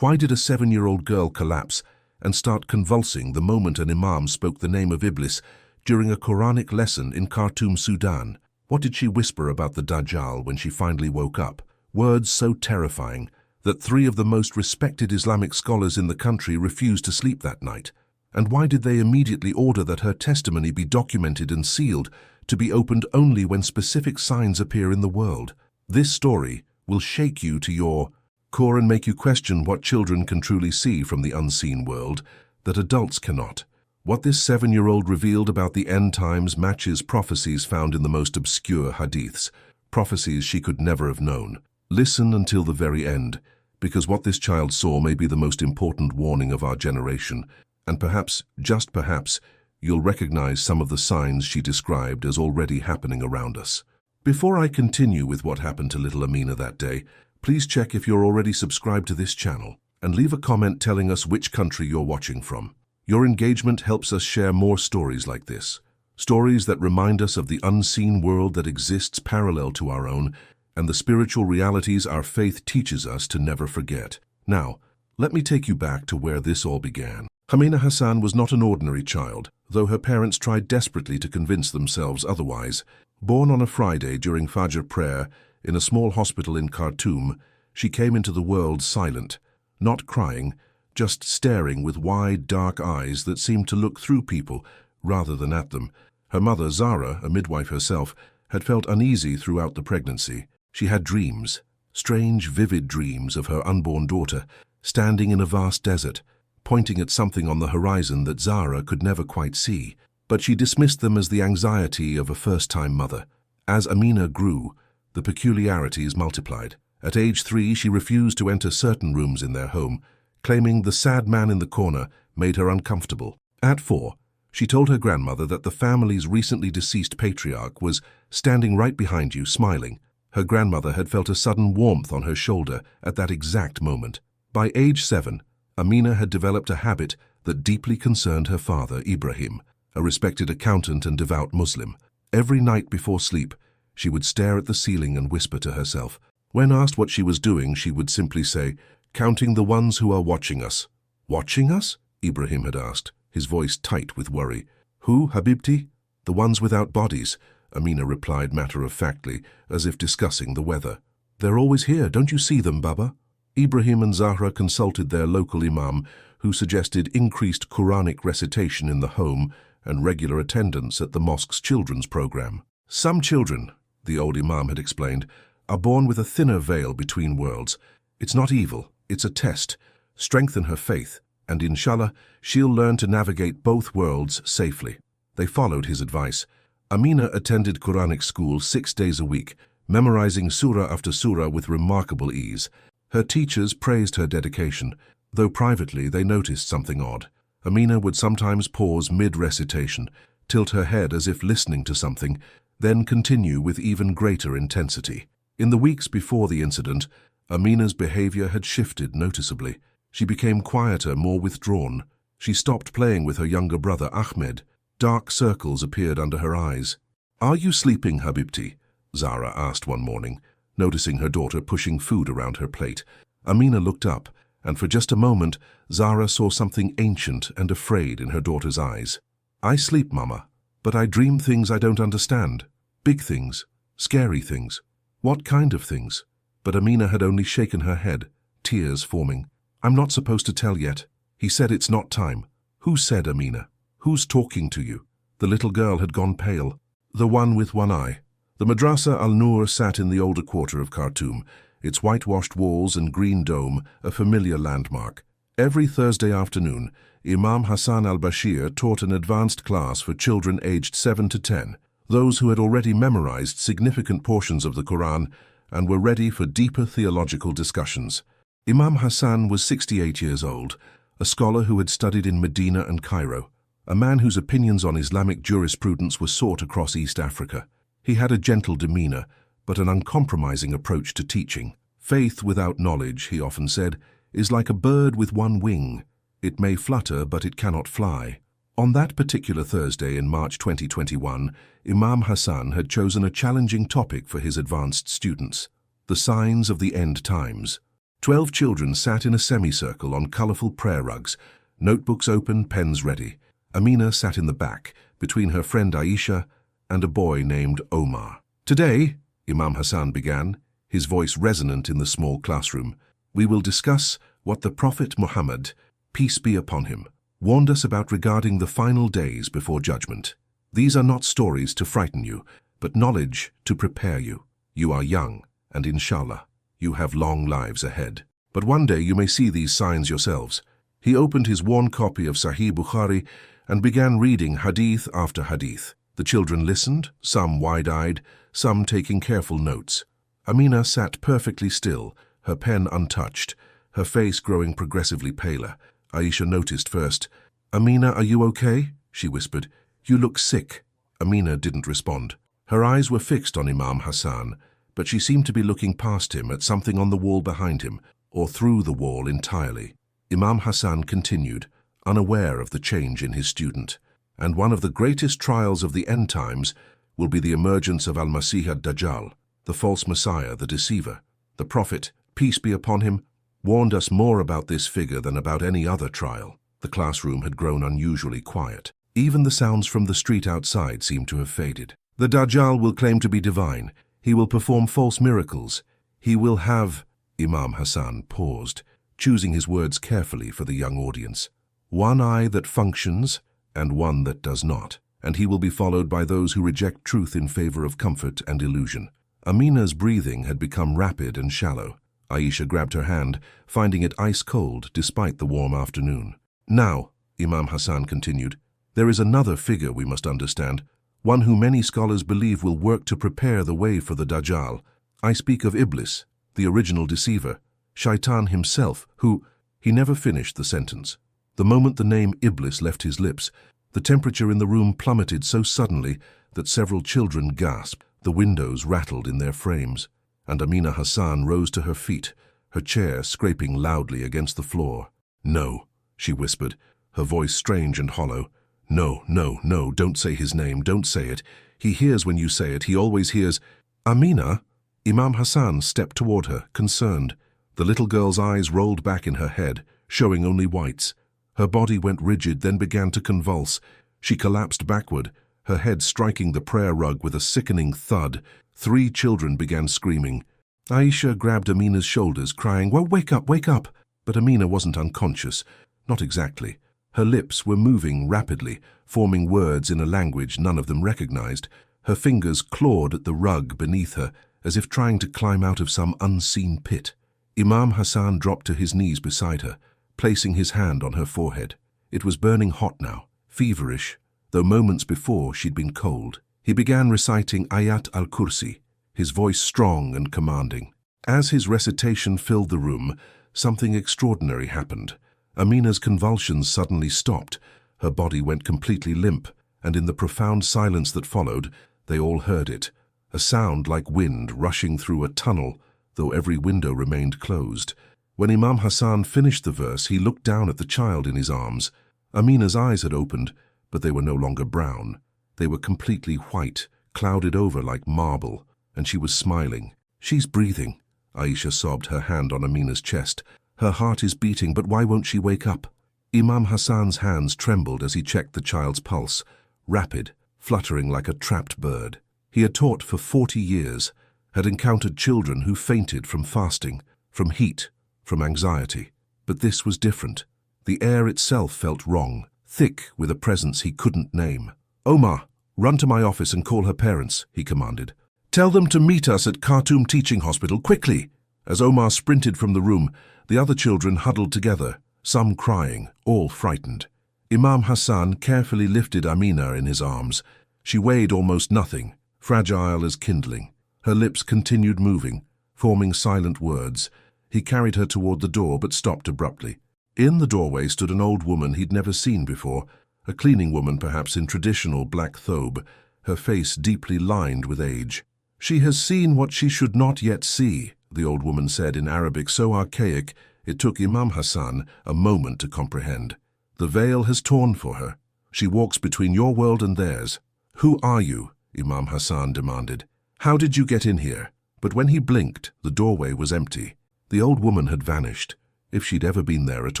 Why did a 7-year-old girl collapse and start convulsing the moment an imam spoke the name of Iblis during a Quranic lesson in Khartoum, Sudan? What did she whisper about the Dajjal when she finally woke up? Words so terrifying that 3 of the most respected Islamic scholars in the country refused to sleep that night. And why did they immediately order that her testimony be documented and sealed, to be opened only when specific signs appear in the world? This story will shake you to your core and make you question what children can truly see from the unseen world that adults cannot. What this 7-year-old revealed about the end times matches prophecies found in the most obscure hadiths, prophecies she could never have known. Listen until the very end, because what this child saw may be the most important warning of our generation, and perhaps, just perhaps, you'll recognize some of the signs she described as already happening around us. Before I continue with what happened to little Amina that day, please check if you're already subscribed to this channel and leave a comment telling us which country you're watching from. Your engagement helps us share more stories like this, stories that remind us of the unseen world that exists parallel to our own and the spiritual realities our faith teaches us to never forget. Now, let me take you back to where this all began. Amina Hassan was not an ordinary child, though her parents tried desperately to convince themselves otherwise. Born on a Friday during Fajr prayer in a small hospital in Khartoum, she came into the world silent, not crying, just staring with wide, dark eyes that seemed to look through people rather than at them. Her mother, Zara, a midwife herself, had felt uneasy throughout the pregnancy. She had dreams, strange, vivid dreams of her unborn daughter, standing in a vast desert, pointing at something on the horizon that Zara could never quite see. But she dismissed them as the anxiety of a first-time mother. As Amina grew, the peculiarities multiplied. At age 3, she refused to enter certain rooms in their home, claiming the sad man in the corner made her uncomfortable. At 4, she told her grandmother that the family's recently deceased patriarch was standing right behind you, smiling. Her grandmother had felt a sudden warmth on her shoulder at that exact moment. By age 7, Amina had developed a habit that deeply concerned her father, Ibrahim, a respected accountant and devout Muslim. Every night before sleep, she would stare at the ceiling and whisper to herself. When asked what she was doing, she would simply say, "Counting the ones who are watching us." "Watching us?" Ibrahim had asked, his voice tight with worry. "Who, Habibti?" "The ones without bodies," Amina replied matter-of-factly, as if discussing the weather. "They're always here, don't you see them, Baba?" Ibrahim and Zahra consulted their local imam, who suggested increased Quranic recitation in the home and regular attendance at the mosque's children's program. "Some children," the old imam had explained, "are born with a thinner veil between worlds. It's not evil, it's a test. Strengthen her faith, and inshallah, she'll learn to navigate both worlds safely." They followed his advice. Amina attended Quranic school 6 days a week, memorizing surah after surah with remarkable ease. Her teachers praised her dedication, though privately they noticed something odd. Amina would sometimes pause mid-recitation, tilt her head as if listening to something, then continue with even greater intensity. In the weeks before the incident, Amina's behavior had shifted noticeably. She became quieter, more withdrawn. She stopped playing with her younger brother Ahmed. Dark circles appeared under her eyes. "Are you sleeping, Habibti?" Zara asked one morning, noticing her daughter pushing food around her plate. Amina looked up, and for just a moment, Zara saw something ancient and afraid in her daughter's eyes. "I sleep, Mama, but I dream things I don't understand. Big things, scary things." "What kind of things?" But Amina had only shaken her head, tears forming. "I'm not supposed to tell yet. He said it's not time." "Who said, Amina? Who's talking to you?" The little girl had gone pale. "The one with one eye." The Madrasa Al-Nur sat in the older quarter of Khartoum, its whitewashed walls and green dome a familiar landmark. Every Thursday afternoon, Imam Hassan al-Bashir taught an advanced class for children aged 7 to 10, those who had already memorized significant portions of the Quran and were ready for deeper theological discussions. Imam Hassan was 68 years old, a scholar who had studied in Medina and Cairo, a man whose opinions on Islamic jurisprudence were sought across East Africa. He had a gentle demeanor, but an uncompromising approach to teaching. "Faith without knowledge," he often said, "is like a bird with one wing. It may flutter, but it cannot fly." On that particular Thursday in March 2021, Imam Hassan had chosen a challenging topic for his advanced students: the signs of the end times. 12 children sat in a semicircle on colorful prayer rugs, notebooks open, pens ready. Amina sat in the back, between her friend Aisha and a boy named Omar. "Today," Imam Hassan began, his voice resonant in the small classroom, "we will discuss what the Prophet Muhammad, peace be upon him, warned us about regarding the final days before judgment. These are not stories to frighten you, but knowledge to prepare you. You are young, and inshallah, you have long lives ahead. But one day you may see these signs yourselves." He opened his worn copy of Sahih Bukhari and began reading hadith after hadith. The children listened, some wide-eyed, some taking careful notes. Amina sat perfectly still, her pen untouched, her face growing progressively paler. Aisha noticed first. "Amina, are you okay?" she whispered. "You look sick." Amina didn't respond. Her eyes were fixed on Imam Hassan, but she seemed to be looking past him at something on the wall behind him, or through the wall entirely. Imam Hassan continued, unaware of the change in his student. "And one of the greatest trials of the end times will be the emergence of Al-Masih ad-Dajjal, the false Messiah, the deceiver. The Prophet, peace be upon him, warned us more about this figure than about any other trial." The classroom had grown unusually quiet. Even the sounds from the street outside seemed to have faded. "The Dajjal will claim to be divine. He will perform false miracles. He will have—" Imam Hassan paused, choosing his words carefully for the young audience. "One eye that functions and one that does not, and he will be followed by those who reject truth in favor of comfort and illusion." Amina's breathing had become rapid and shallow. Aisha grabbed her hand, finding it ice-cold despite the warm afternoon. "Now," Imam Hassan continued, "there is another figure we must understand, one who many scholars believe will work to prepare the way for the Dajjal. I speak of Iblis, the original deceiver, Shaitan himself, who—" He never finished the sentence. The moment the name Iblis left his lips, the temperature in the room plummeted so suddenly that several children gasped. The windows rattled in their frames, and Amina Hassan rose to her feet, her chair scraping loudly against the floor. "No," she whispered, her voice strange and hollow. "No, no, no, don't say his name, don't say it. He hears when you say it, he always hears—" "Amina?" Imam Hassan stepped toward her, concerned. The little girl's eyes rolled back in her head, showing only whites. Her body went rigid, then began to convulse. She collapsed backward, her head striking the prayer rug with a sickening thud. 3 children began screaming. Aisha grabbed Amina's shoulders, crying, "Well, wake up, wake up!" But Amina wasn't unconscious. Not exactly. Her lips were moving rapidly, forming words in a language none of them recognized. Her fingers clawed at the rug beneath her, as if trying to climb out of some unseen pit. Imam Hassan dropped to his knees beside her, placing his hand on her forehead. It was burning hot now, feverish, though moments before she'd been cold. He began reciting Ayat al-Kursi, his voice strong and commanding. As his recitation filled the room, something extraordinary happened. Amina's convulsions suddenly stopped. Her body went completely limp, and in the profound silence that followed, they all heard it. A sound like wind rushing through a tunnel, though every window remained closed. When Imam Hassan finished the verse, he looked down at the child in his arms. Amina's eyes had opened, but they were no longer brown. They were completely white, clouded over like marble, and she was smiling. "She's breathing," Aisha sobbed, her hand on Amina's chest. "Her heart is beating, but why won't she wake up?" Imam Hassan's hands trembled as he checked the child's pulse, rapid, fluttering like a trapped bird. He had taught for 40 years, had encountered children who fainted from fasting, from heat, from anxiety. But this was different. The air itself felt wrong, thick with a presence he couldn't name. "Omar, run to my office and call her parents," he commanded. "Tell them to meet us at Khartoum Teaching Hospital, quickly!" As Omar sprinted from the room, the other children huddled together, some crying, all frightened. Imam Hassan carefully lifted Amina in his arms. She weighed almost nothing, fragile as kindling. Her lips continued moving, forming silent words. He carried her toward the door but stopped abruptly. In the doorway stood an old woman he'd never seen before, a cleaning woman perhaps in traditional black thobe, her face deeply lined with age. "She has seen what she should not yet see," the old woman said in Arabic so archaic it took Imam Hassan a moment to comprehend. "The veil has torn for her. She walks between your world and theirs." "Who are you?" Imam Hassan demanded. "How did you get in here?" But when he blinked, the doorway was empty. The old woman had vanished, if she'd ever been there at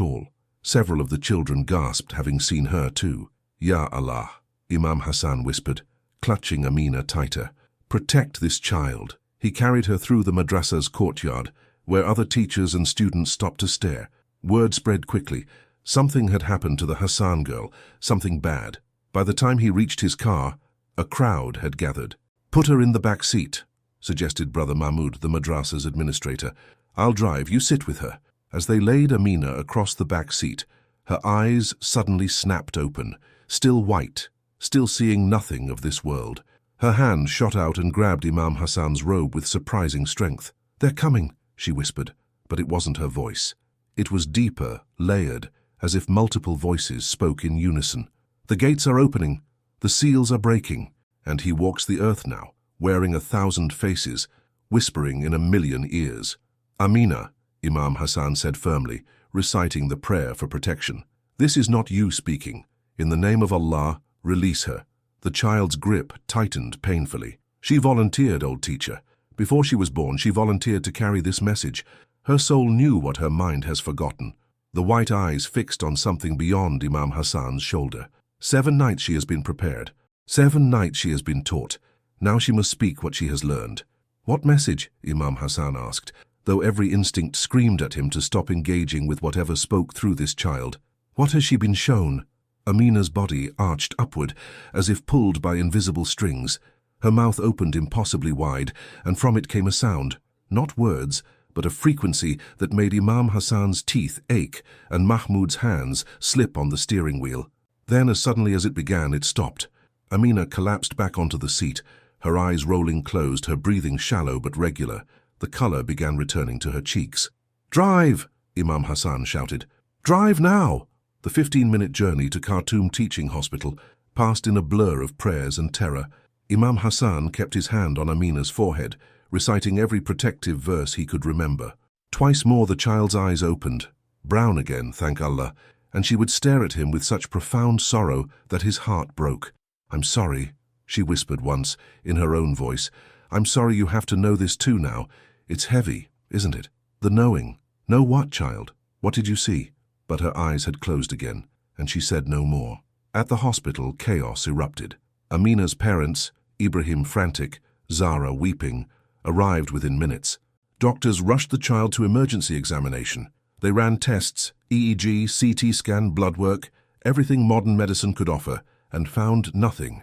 all. Several of the children gasped, having seen her too. Ya Allah, Imam Hassan whispered, clutching Amina tighter. Protect this child. He carried her through the madrasa's courtyard, where other teachers and students stopped to stare. Word spread quickly. Something had happened to the Hassan girl, something bad. By the time he reached his car, a crowd had gathered. Put her in the back seat, suggested Brother Mahmud, the madrasa's administrator. I'll drive, you sit with her. As they laid Amina across the back seat, her eyes suddenly snapped open, still white, still seeing nothing of this world. Her hand shot out and grabbed Imam Hassan's robe with surprising strength. They're coming, she whispered, but it wasn't her voice. It was deeper, layered, as if multiple voices spoke in unison. The gates are opening, the seals are breaking, and he walks the earth now, wearing 1,000 faces, whispering in 1,000,000 ears. Amina, Imam Hassan said firmly, reciting the prayer for protection. This is not you speaking. In the name of Allah, release her. The child's grip tightened painfully. She volunteered, old teacher. Before she was born, she volunteered to carry this message. Her soul knew what her mind has forgotten. The white eyes fixed on something beyond Imam Hassan's shoulder. 7 nights she has been prepared. 7 nights she has been taught. Now she must speak what she has learned. What message? Imam Hassan asked, though every instinct screamed at him to stop engaging with whatever spoke through this child. What has she been shown? Amina's body arched upward, as if pulled by invisible strings. Her mouth opened impossibly wide, and from it came a sound, not words, but a frequency that made Imam Hassan's teeth ache and Mahmud's hands slip on the steering wheel. Then, as suddenly as it began, it stopped. Amina collapsed back onto the seat, her eyes rolling closed, her breathing shallow but regular. The color began returning to her cheeks. "Drive!" Imam Hassan shouted. "Drive now!" The 15-minute journey to Khartoum Teaching Hospital passed in a blur of prayers and terror. Imam Hassan kept his hand on Amina's forehead, reciting every protective verse he could remember. Twice more the child's eyes opened, brown again, thank Allah, and she would stare at him with such profound sorrow that his heart broke. "I'm sorry," she whispered once, in her own voice. "I'm sorry you have to know this too now. It's heavy, isn't it? The knowing." "Know what, child? What did you see?" But her eyes had closed again, and she said no more. At the hospital, chaos erupted. Amina's parents, Ibrahim frantic, Zara weeping, arrived within minutes. Doctors rushed the child to emergency examination. They ran tests, EEG, CT scan, blood work, everything modern medicine could offer, and found nothing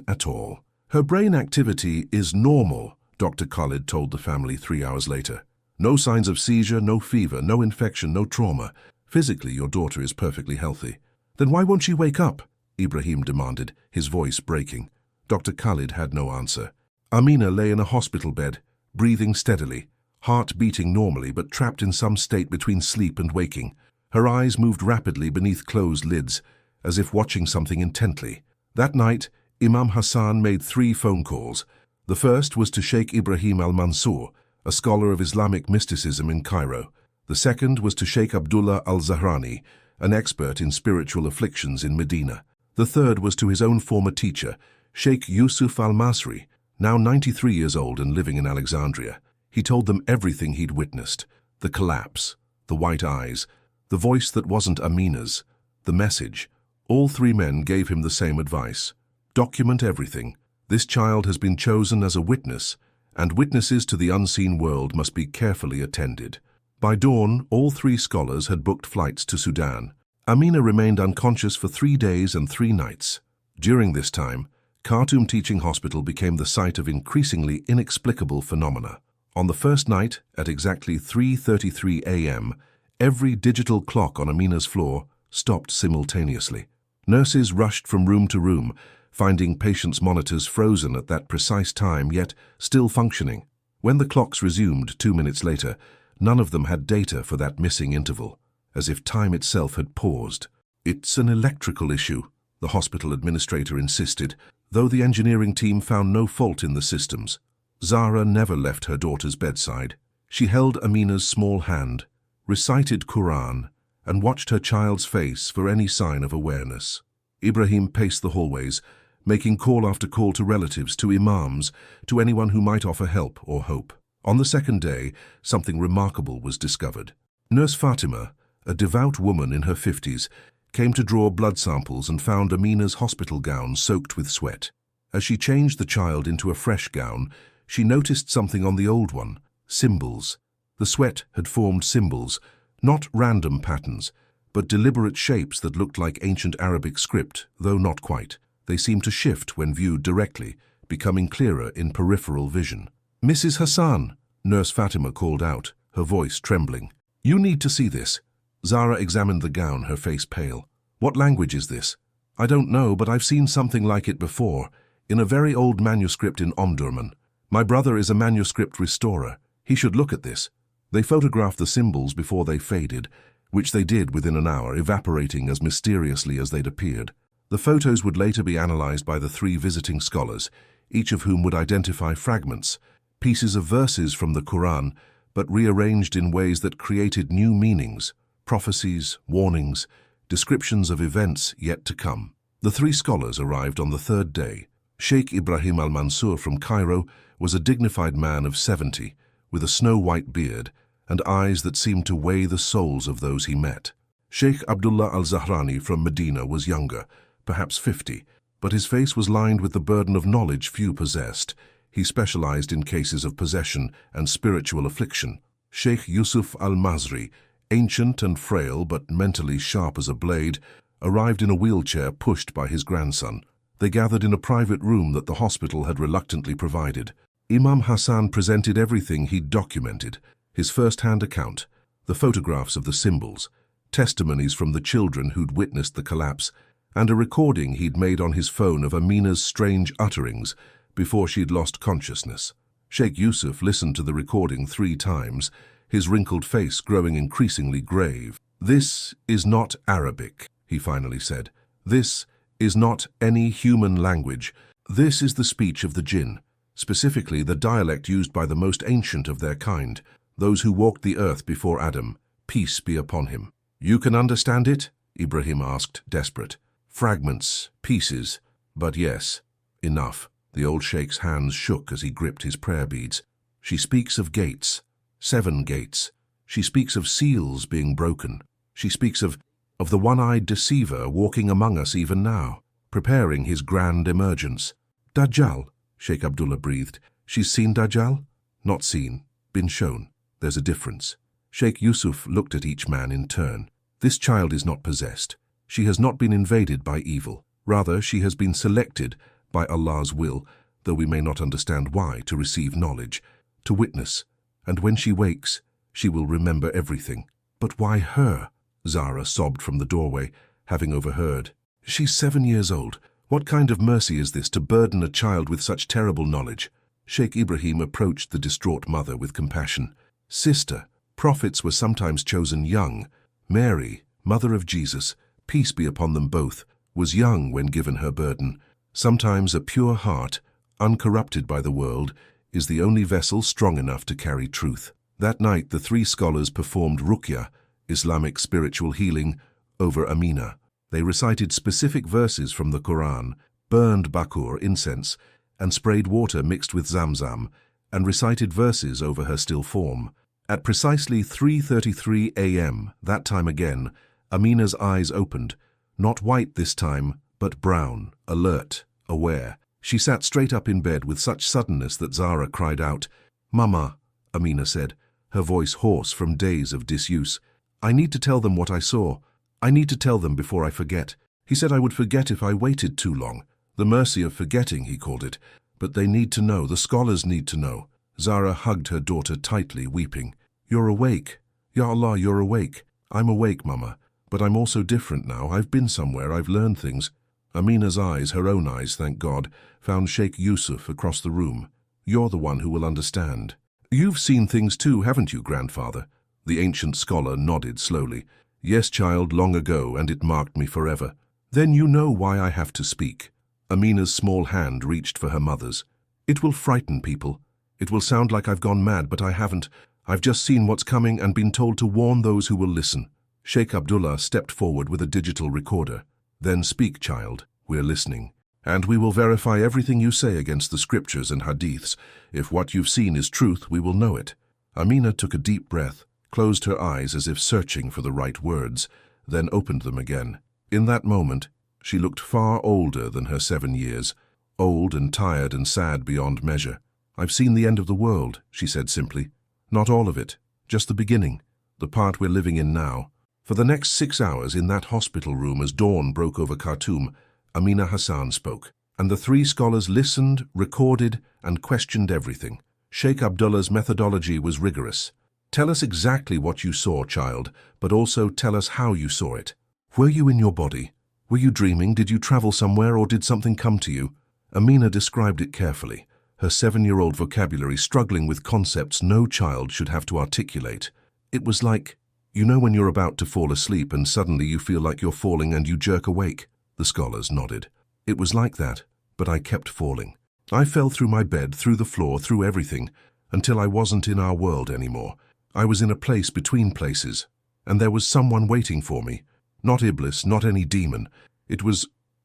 at all. "Her brain activity is normal," Dr. Khalid told the family 3 hours later. "No signs of seizure, no fever, no infection, no trauma. Physically, your daughter is perfectly healthy." "Then why won't she wake up?" Ibrahim demanded, his voice breaking. Dr. Khalid had no answer. Amina lay in a hospital bed, breathing steadily, heart beating normally but trapped in some state between sleep and waking. Her eyes moved rapidly beneath closed lids, as if watching something intently. That night, Imam Hassan made 3 phone calls. The first was to Sheikh Ibrahim al-Mansour, a scholar of Islamic mysticism in Cairo. The second was to Sheikh Abdullah al-Zahrani, an expert in spiritual afflictions in Medina. The third was to his own former teacher, Sheikh Yusuf al-Masri, now 93 years old and living in Alexandria. He told them everything he'd witnessed: the collapse, the white eyes, the voice that wasn't Amina's, the message. All 3 men gave him the same advice: document everything. This child has been chosen as a witness, and witnesses to the unseen world must be carefully attended. By dawn, all 3 scholars had booked flights to Sudan. Amina remained unconscious for 3 days and 3 nights. During this time, Khartoum Teaching Hospital became the site of increasingly inexplicable phenomena. On the first night, at exactly 3:33 a.m., every digital clock on Amina's floor stopped simultaneously. Nurses rushed from room to room, finding patients' monitors frozen at that precise time, yet still functioning. When the clocks resumed 2 minutes later, none of them had data for that missing interval, as if time itself had paused. "It's an electrical issue," the hospital administrator insisted, though the engineering team found no fault in the systems. Zara never left her daughter's bedside. She held Amina's small hand, recited Quran, and watched her child's face for any sign of awareness. Ibrahim paced the hallways, making call after call to relatives, to imams, to anyone who might offer help or hope. On the second day, something remarkable was discovered. Nurse Fatima, a devout woman in her 50s, came to draw blood samples and found Amina's hospital gown soaked with sweat. As she changed the child into a fresh gown, she noticed something on the old one: symbols. The sweat had formed symbols, not random patterns, but deliberate shapes that looked like ancient Arabic script, though not quite. They seemed to shift when viewed directly, becoming clearer in peripheral vision. "Mrs. Hassan," Nurse Fatima called out, her voice trembling. "You need to see this." Zara examined the gown, her face pale. "What language is this?" "I don't know, but I've seen something like it before, in a very old manuscript in Omdurman. My brother is a manuscript restorer. He should look at this." They photographed the symbols before they faded, which they did within an hour, evaporating as mysteriously as they'd appeared. The photos would later be analyzed by the 3 visiting scholars, each of whom would identify fragments, pieces of verses from the Quran, but rearranged in ways that created new meanings, prophecies, warnings, descriptions of events yet to come. The 3 scholars arrived on the 3rd day. Sheikh Ibrahim al-Mansur from Cairo was a dignified man of 70, with a snow-white beard and eyes that seemed to weigh the souls of those he met. Sheikh Abdullah al-Zahrani from Medina was younger, perhaps 50, but his face was lined with the burden of knowledge few possessed. He specialized in cases of possession and spiritual affliction. Sheikh Yusuf al-Mazri, ancient and frail but mentally sharp as a blade, arrived in a wheelchair pushed by his grandson. They gathered in a private room that the hospital had reluctantly provided. Imam Hassan presented everything he'd documented: his first-hand account, the photographs of the symbols, testimonies from the children who'd witnessed the collapse, and a recording he'd made on his phone of Amina's strange utterings before she'd lost consciousness. Sheikh Yusuf listened to the recording 3 times, his wrinkled face growing increasingly grave. "This is not Arabic," he finally said. "This is not any human language. This is the speech of the jinn, specifically the dialect used by the most ancient of their kind, those who walked the earth before Adam, peace be upon him." "You can understand it?" Ibrahim asked, desperate. "Fragments, pieces, but yes, enough." The old sheikh's hands shook as he gripped his prayer beads. "She speaks of gates, 7 gates. She speaks of seals being broken. She speaks of the one-eyed deceiver walking among us even now, preparing his grand emergence." "Dajjal," Sheikh Abdullah breathed. "She's seen Dajjal?" "Not seen, been shown. There's a difference." Sheikh Yusuf looked at each man in turn. "This child is not possessed. She has not been invaded by evil. Rather, she has been selected by Allah's will, though we may not understand why, to receive knowledge, to witness. And when she wakes, she will remember everything." "But why her?" Zara sobbed from the doorway, having overheard. "She's 7 years old. What kind of mercy is this, to burden a child with such terrible knowledge?" Sheikh Ibrahim approached the distraught mother with compassion. "Sister, prophets were sometimes chosen young. Mary, mother of Jesus, peace be upon them both, was young when given her burden. Sometimes a pure heart, uncorrupted by the world, is the only vessel strong enough to carry truth." That night, the 3 scholars performed ruqya, Islamic spiritual healing, over Amina. They recited specific verses from the Quran, burned bakur, incense, and sprayed water mixed with zamzam, and recited verses over her still form. At precisely 3:33 a.m., that time again, Amina's eyes opened, not white this time, but brown, alert, aware. She sat straight up in bed with such suddenness that Zara cried out. "Mama," Amina said, her voice hoarse from days of disuse. "I need to tell them what I saw. I need to tell them before I forget. He said I would forget if I waited too long. The mercy of forgetting, he called it. But they need to know, the scholars need to know." Zara hugged her daughter tightly, weeping. "You're awake. Ya Allah, you're awake." "I'm awake, Mama. But I'm also different now. I've been somewhere, I've learned things." Amina's eyes, her own eyes, thank God, found Sheikh Yusuf across the room. "You're the one who will understand." "You've seen things too, haven't you, grandfather?" The ancient scholar nodded slowly. "Yes, child, long ago, and it marked me forever." "Then you know why I have to speak." Amina's small hand reached for her mother's. "It will frighten people. It will sound like I've gone mad, but I haven't. I've just seen what's coming and been told to warn those who will listen." Sheikh Abdullah stepped forward with a digital recorder. "Then speak, child. We're listening." And we will verify everything you say against the scriptures and hadiths. If what you've seen is truth, we will know it." Amina took a deep breath, closed her eyes as if searching for the right words, then opened them again. In that moment, she looked far older than her 7 years, old and tired and sad beyond measure. "I've seen the end of the world," she said simply. "Not all of it, just the beginning, the part we're living in now." For the next 6 hours in that hospital room as dawn broke over Khartoum, Amina Hassan spoke, and the 3 scholars listened, recorded, and questioned everything. Sheikh Abdullah's methodology was rigorous. "Tell us exactly what you saw, child, but also tell us how you saw it. Were you in your body? Were you dreaming? Did you travel somewhere, or did something come to you?" Amina described it carefully, her 7-year-old vocabulary struggling with concepts no child should have to articulate. "It was like, you know when you're about to fall asleep and suddenly you feel like you're falling and you jerk awake?" The scholars nodded. "It was like that, but I kept falling. I fell through my bed, through the floor, through everything, until I wasn't in our world anymore. I was in a place between places, and there was someone waiting for me. Not Iblis, not any demon.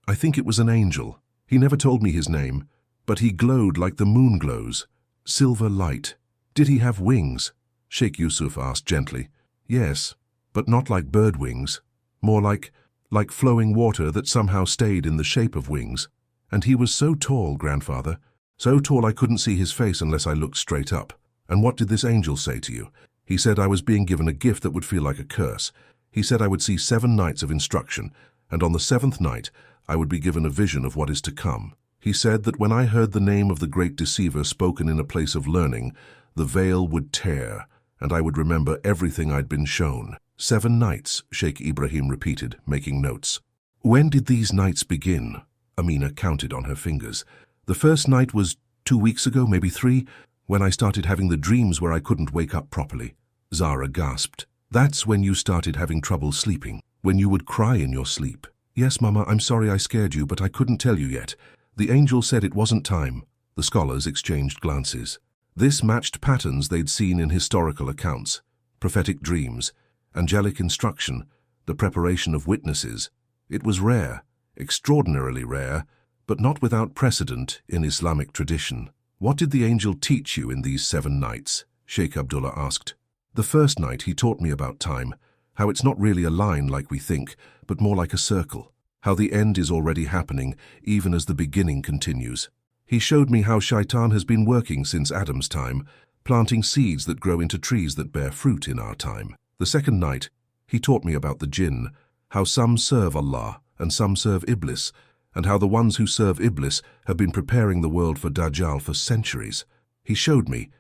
I think it was an angel. He never told me his name, but he glowed like the moon glows. Silver light. Did he have wings?" Sheikh Yusuf asked gently. "Yes, but not like bird wings. More like flowing water that somehow stayed in the shape of wings. And he was so tall, grandfather. So tall I couldn't see his face unless I looked straight up." "And what did this angel say to you?" "He said I was being given a gift that would feel like a curse. He said I would see 7 nights of instruction, and on the 7th night I would be given a vision of what is to come. He said that when I heard the name of the great deceiver spoken in a place of learning, the veil would tear, and I would remember everything I'd been shown." 7 nights, Sheikh Ibrahim repeated, making notes. "When did these nights begin?" Amina counted on her fingers. "The first night was 2 weeks ago, maybe 3, when I started having the dreams where I couldn't wake up properly." Zara gasped. "That's when you started having trouble sleeping, when you would cry in your sleep." "Yes, Mama, I'm sorry I scared you, but I couldn't tell you yet. The angel said it wasn't time." The scholars exchanged glances. This matched patterns they'd seen in historical accounts: prophetic dreams, angelic instruction, the preparation of witnesses. It was rare, extraordinarily rare, but not without precedent in Islamic tradition. "What did the angel teach you in these 7 nights?" Sheikh Abdullah asked. "The first night he taught me about time, how it's not really a line like we think, but more like a circle, how the end is already happening, even as the beginning continues. He showed me how Shaitan has been working since Adam's time, planting seeds that grow into trees that bear fruit in our time. The second night, he taught me about the jinn, how some serve Allah and some serve Iblis, and how the ones who serve Iblis have been preparing the world for Dajjal for centuries. He showed me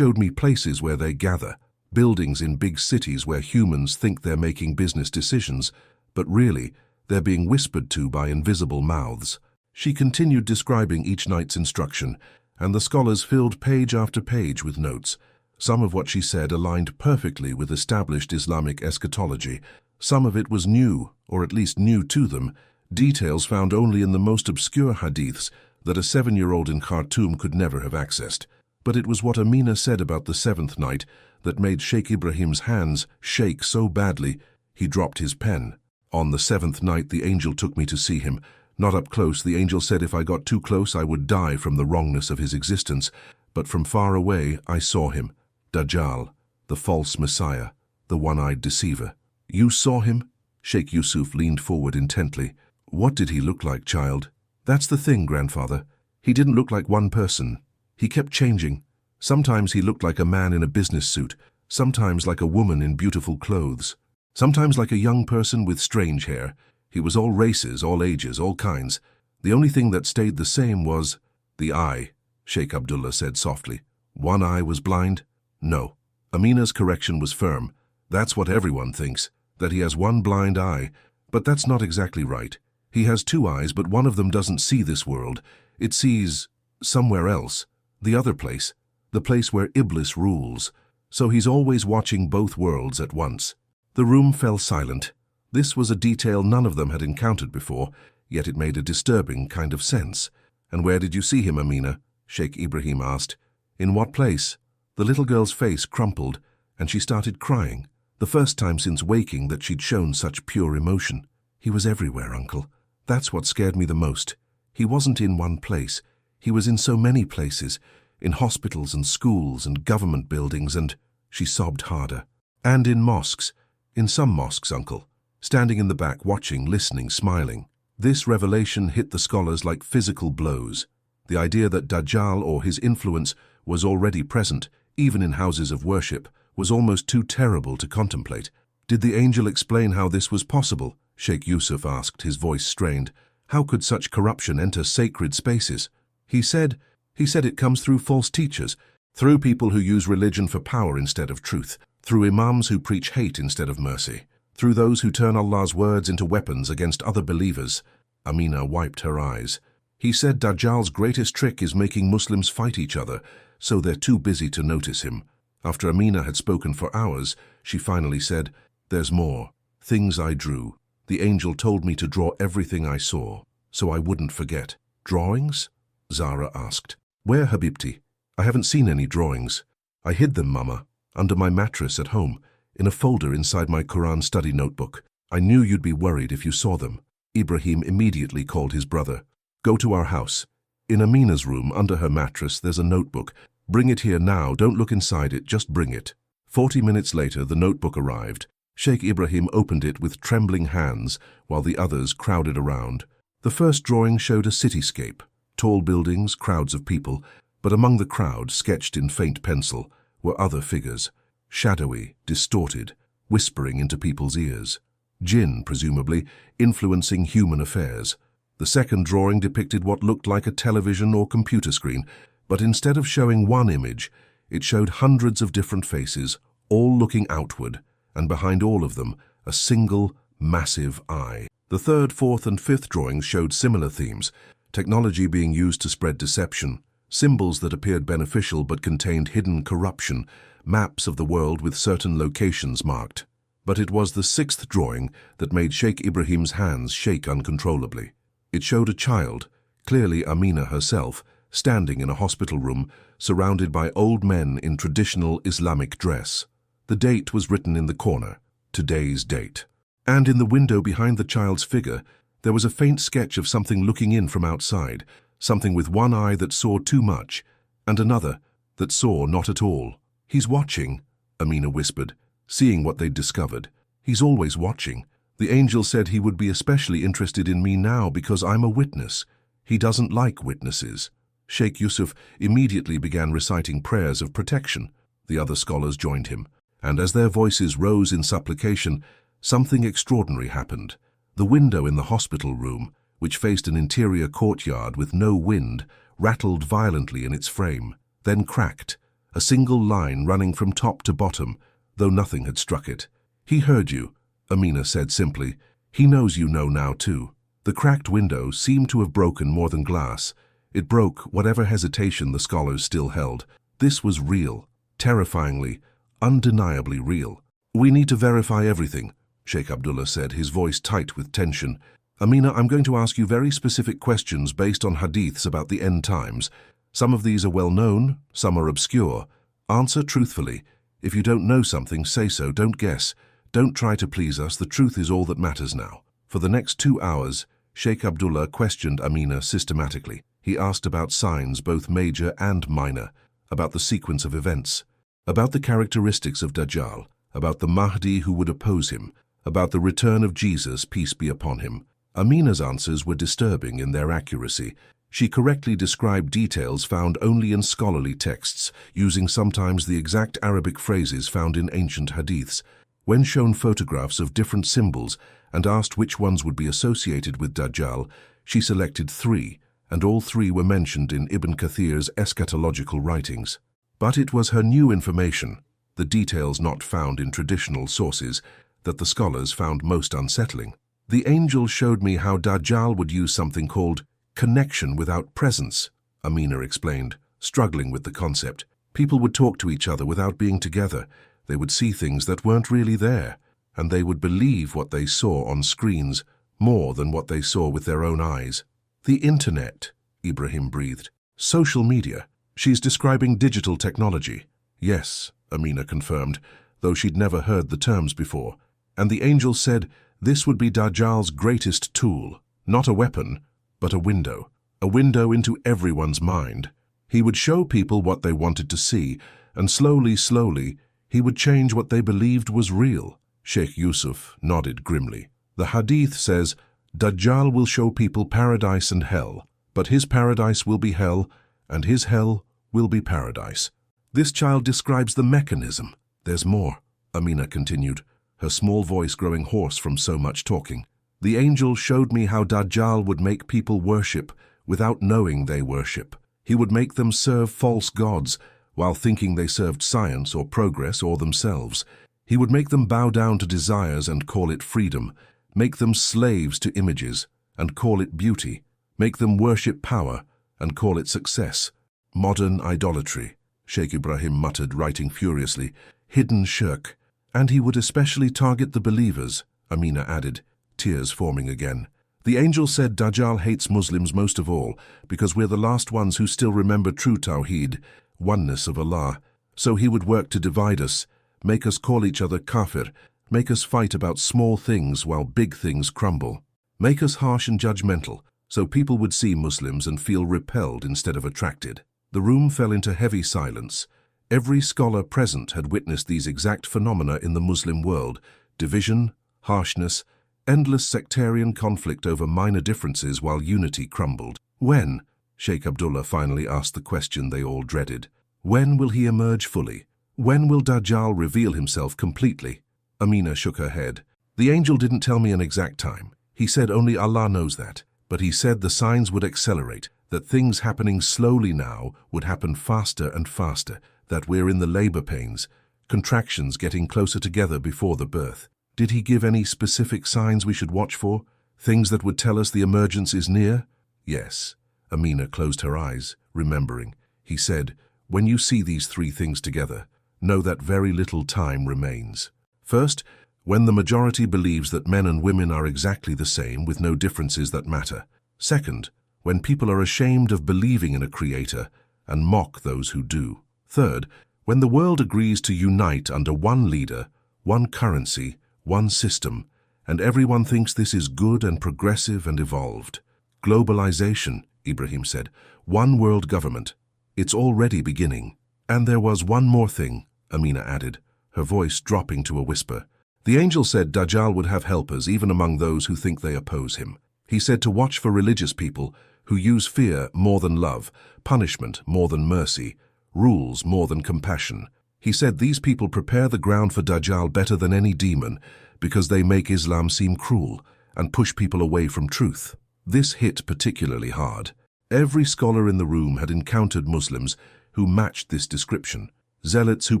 places where they gather, buildings in big cities where humans think they're making business decisions, but really, they're being whispered to by invisible mouths." She continued describing each night's instruction, and the scholars filled page after page with notes. Some of what she said aligned perfectly with established Islamic eschatology. Some of it was new, or at least new to them, details found only in the most obscure hadiths that a 7-year-old in Khartoum could never have accessed. But it was what Amina said about the 7th night that made Sheikh Ibrahim's hands shake so badly he dropped his pen. "On the 7th night the angel took me to see him. Not up close, the angel said if I got too close I would die from the wrongness of his existence, but from far away I saw him, Dajjal, the false messiah, the one-eyed deceiver." "You saw him?" Sheikh Yusuf leaned forward intently. "What did he look like, child?" "That's the thing, grandfather. He didn't look like one person. He kept changing. Sometimes he looked like a man in a business suit, sometimes like a woman in beautiful clothes, sometimes like a young person with strange hair. He was all races, all ages, all kinds. The only thing that stayed the same was the eye," Sheikh Abdullah said softly. "One eye was blind?" "No." Amina's correction was firm. "That's what everyone thinks, that he has one blind eye. But that's not exactly right. He has 2 eyes, but one of them doesn't see this world. It sees somewhere else, the other place, the place where Iblis rules. So he's always watching both worlds at once." The room fell silent. This was a detail none of them had encountered before, yet it made a disturbing kind of sense. "And where did you see him, Amina?" Sheikh Ibrahim asked. "In what place?" The little girl's face crumpled, and she started crying, the first time since waking that she'd shown such pure emotion. "He was everywhere, Uncle. That's what scared me the most. He wasn't in one place. He was in so many places, in hospitals and schools and government buildings and, she sobbed harder, and in mosques. In some mosques, uncle. Standing in the back, watching, listening, smiling. This revelation hit the scholars like physical blows. The idea that Dajjal or his influence was already present, even in houses of worship, was almost too terrible to contemplate. Did the angel explain how this was possible? Sheikh Yusuf asked, his voice strained. How could such corruption enter sacred spaces? He said it comes through false teachers, through people who use religion for power instead of truth, through imams who preach hate instead of mercy, through those who turn Allah's words into weapons against other believers. Amina wiped her eyes. He said Dajjal's greatest trick is making Muslims fight each other, so they're too busy to notice him. After Amina had spoken for hours, she finally said, "There's more. Things I drew. The angel told me to draw everything I saw, so I wouldn't forget." "Drawings?" Zara asked. "Where, Habibti? I haven't seen any drawings. I hid them, Mama, under my mattress at home, in a folder inside my Quran study notebook. I knew you'd be worried if you saw them." Ibrahim immediately called his brother. "Go to our house. In Amina's room, under her mattress, there's a notebook. Bring it here now, don't look inside it, just bring it." 40 minutes later, the notebook arrived. Sheikh Ibrahim opened it with trembling hands, while the others crowded around. The first drawing showed a cityscape, tall buildings, crowds of people, but among the crowd, sketched in faint pencil, were other figures, shadowy, distorted, whispering into people's ears. Jinn, presumably, influencing human affairs. The second drawing depicted what looked like a television or computer screen, but instead of showing one image, it showed hundreds of different faces, all looking outward, and behind all of them, a single, massive eye. The third, fourth, and fifth drawings showed similar themes, technology being used to spread deception, symbols that appeared beneficial but contained hidden corruption, maps of the world with certain locations marked. But it was the sixth drawing that made Sheikh Ibrahim's hands shake uncontrollably. It showed a child, clearly Amina herself, standing in a hospital room, surrounded by old men in traditional Islamic dress. The date was written in the corner, today's date. And in the window behind the child's figure, there was a faint sketch of something looking in from outside, something with one eye that saw too much, and another that saw not at all. "He's watching," Amina whispered, seeing what they'd discovered. "He's always watching. The angel said he would be especially interested in me now because I'm a witness. He doesn't like witnesses." Sheikh Yusuf immediately began reciting prayers of protection. The other scholars joined him, and as their voices rose in supplication, something extraordinary happened. The window in the hospital room, which faced an interior courtyard with no wind, rattled violently in its frame, then cracked, a single line running from top to bottom, though nothing had struck it. "He heard you," Amina said simply. "He knows you know now too." The cracked window seemed to have broken more than glass. It broke whatever hesitation the scholars still held. This was real, terrifyingly, undeniably real. "We need to verify everything," Sheikh Abdullah said, his voice tight with tension. "Amina, I'm going to ask you very specific questions based on hadiths about the end times. Some of these are well known, some are obscure. Answer truthfully. If you don't know something, say so, don't guess. Don't try to please us, the truth is all that matters now." For the next 2 hours, Sheikh Abdullah questioned Amina systematically. He asked about signs, both major and minor, about the sequence of events, about the characteristics of Dajjal, about the Mahdi who would oppose him, about the return of Jesus, peace be upon him. Amina's answers were disturbing in their accuracy. She correctly described details found only in scholarly texts, using sometimes the exact Arabic phrases found in ancient hadiths. When shown photographs of different symbols and asked which ones would be associated with Dajjal, she selected 3, and all 3 were mentioned in Ibn Kathir's eschatological writings. But it was her new information, the details not found in traditional sources, that the scholars found most unsettling. "The angel showed me how Dajjal would use something called connection without presence," Amina explained, struggling with the concept. "People would talk to each other without being together. They would see things that weren't really there, and they would believe what they saw on screens more than what they saw with their own eyes." "The internet," Ibrahim breathed. "Social media. She's describing digital technology." "Yes," Amina confirmed, though she'd never heard the terms before. "And the angel said this would be Dajjal's greatest tool, not a weapon, but a window." a window into everyone's mind. He would show people what they wanted to see, and slowly, he would change what they believed was real. Sheikh Yusuf nodded grimly. The hadith says, Dajjal will show people paradise and hell, but his paradise will be hell, and his hell will be paradise. This child describes the mechanism. There's more, Amina continued, her small voice growing hoarse from so much talking. The angel showed me how Dajjal would make people worship without knowing they worship. He would make them serve false gods while thinking they served science or progress or themselves. He would make them bow down to desires and call it freedom, make them slaves to images and call it beauty, make them worship power and call it success. Modern idolatry, Sheikh Ibrahim muttered, writing furiously. Hidden shirk. And he would especially target the believers, Amina added, tears forming again. The angel said Dajjal hates Muslims most of all because we're the last ones who still remember true Tawheed, oneness of Allah. So he would work to divide us, make us call each other kafir, make us fight about small things while big things crumble, make us harsh and judgmental, so people would see Muslims and feel repelled instead of attracted. The room fell into heavy silence. Every scholar present had witnessed these exact phenomena in the Muslim world: division, harshness, endless sectarian conflict over minor differences while unity crumbled. When? Sheikh Abdullah finally asked the question they all dreaded. When will he emerge fully? When will Dajjal reveal himself completely? Amina shook her head. The angel didn't tell me an exact time. He said only Allah knows that. But he said the signs would accelerate, that things happening slowly now would happen faster and faster, that we're in the labor pains, contractions getting closer together before the birth. Did he give any specific signs we should watch for? Things that would tell us the emergence is near? Yes. Amina closed her eyes, remembering. He said, when you see these three things together, know that very little time remains. First, when the majority believes that men and women are exactly the same with no differences that matter. Second, when people are ashamed of believing in a creator and mock those who do. Third, when the world agrees to unite under one leader, one currency, one system, and everyone thinks this is good and progressive and evolved. Globalization, Ibrahim said. One world government. It's already beginning. And there was one more thing, Amina added, her voice dropping to a whisper. The angel said Dajjal would have helpers even among those who think they oppose him. He said to watch for religious people who use fear more than love, punishment more than mercy, rules more than compassion. He said these people prepare the ground for Dajjal better than any demon because they make Islam seem cruel and push people away from truth. This hit particularly hard. Every scholar in the room had encountered Muslims who matched this description. Zealots who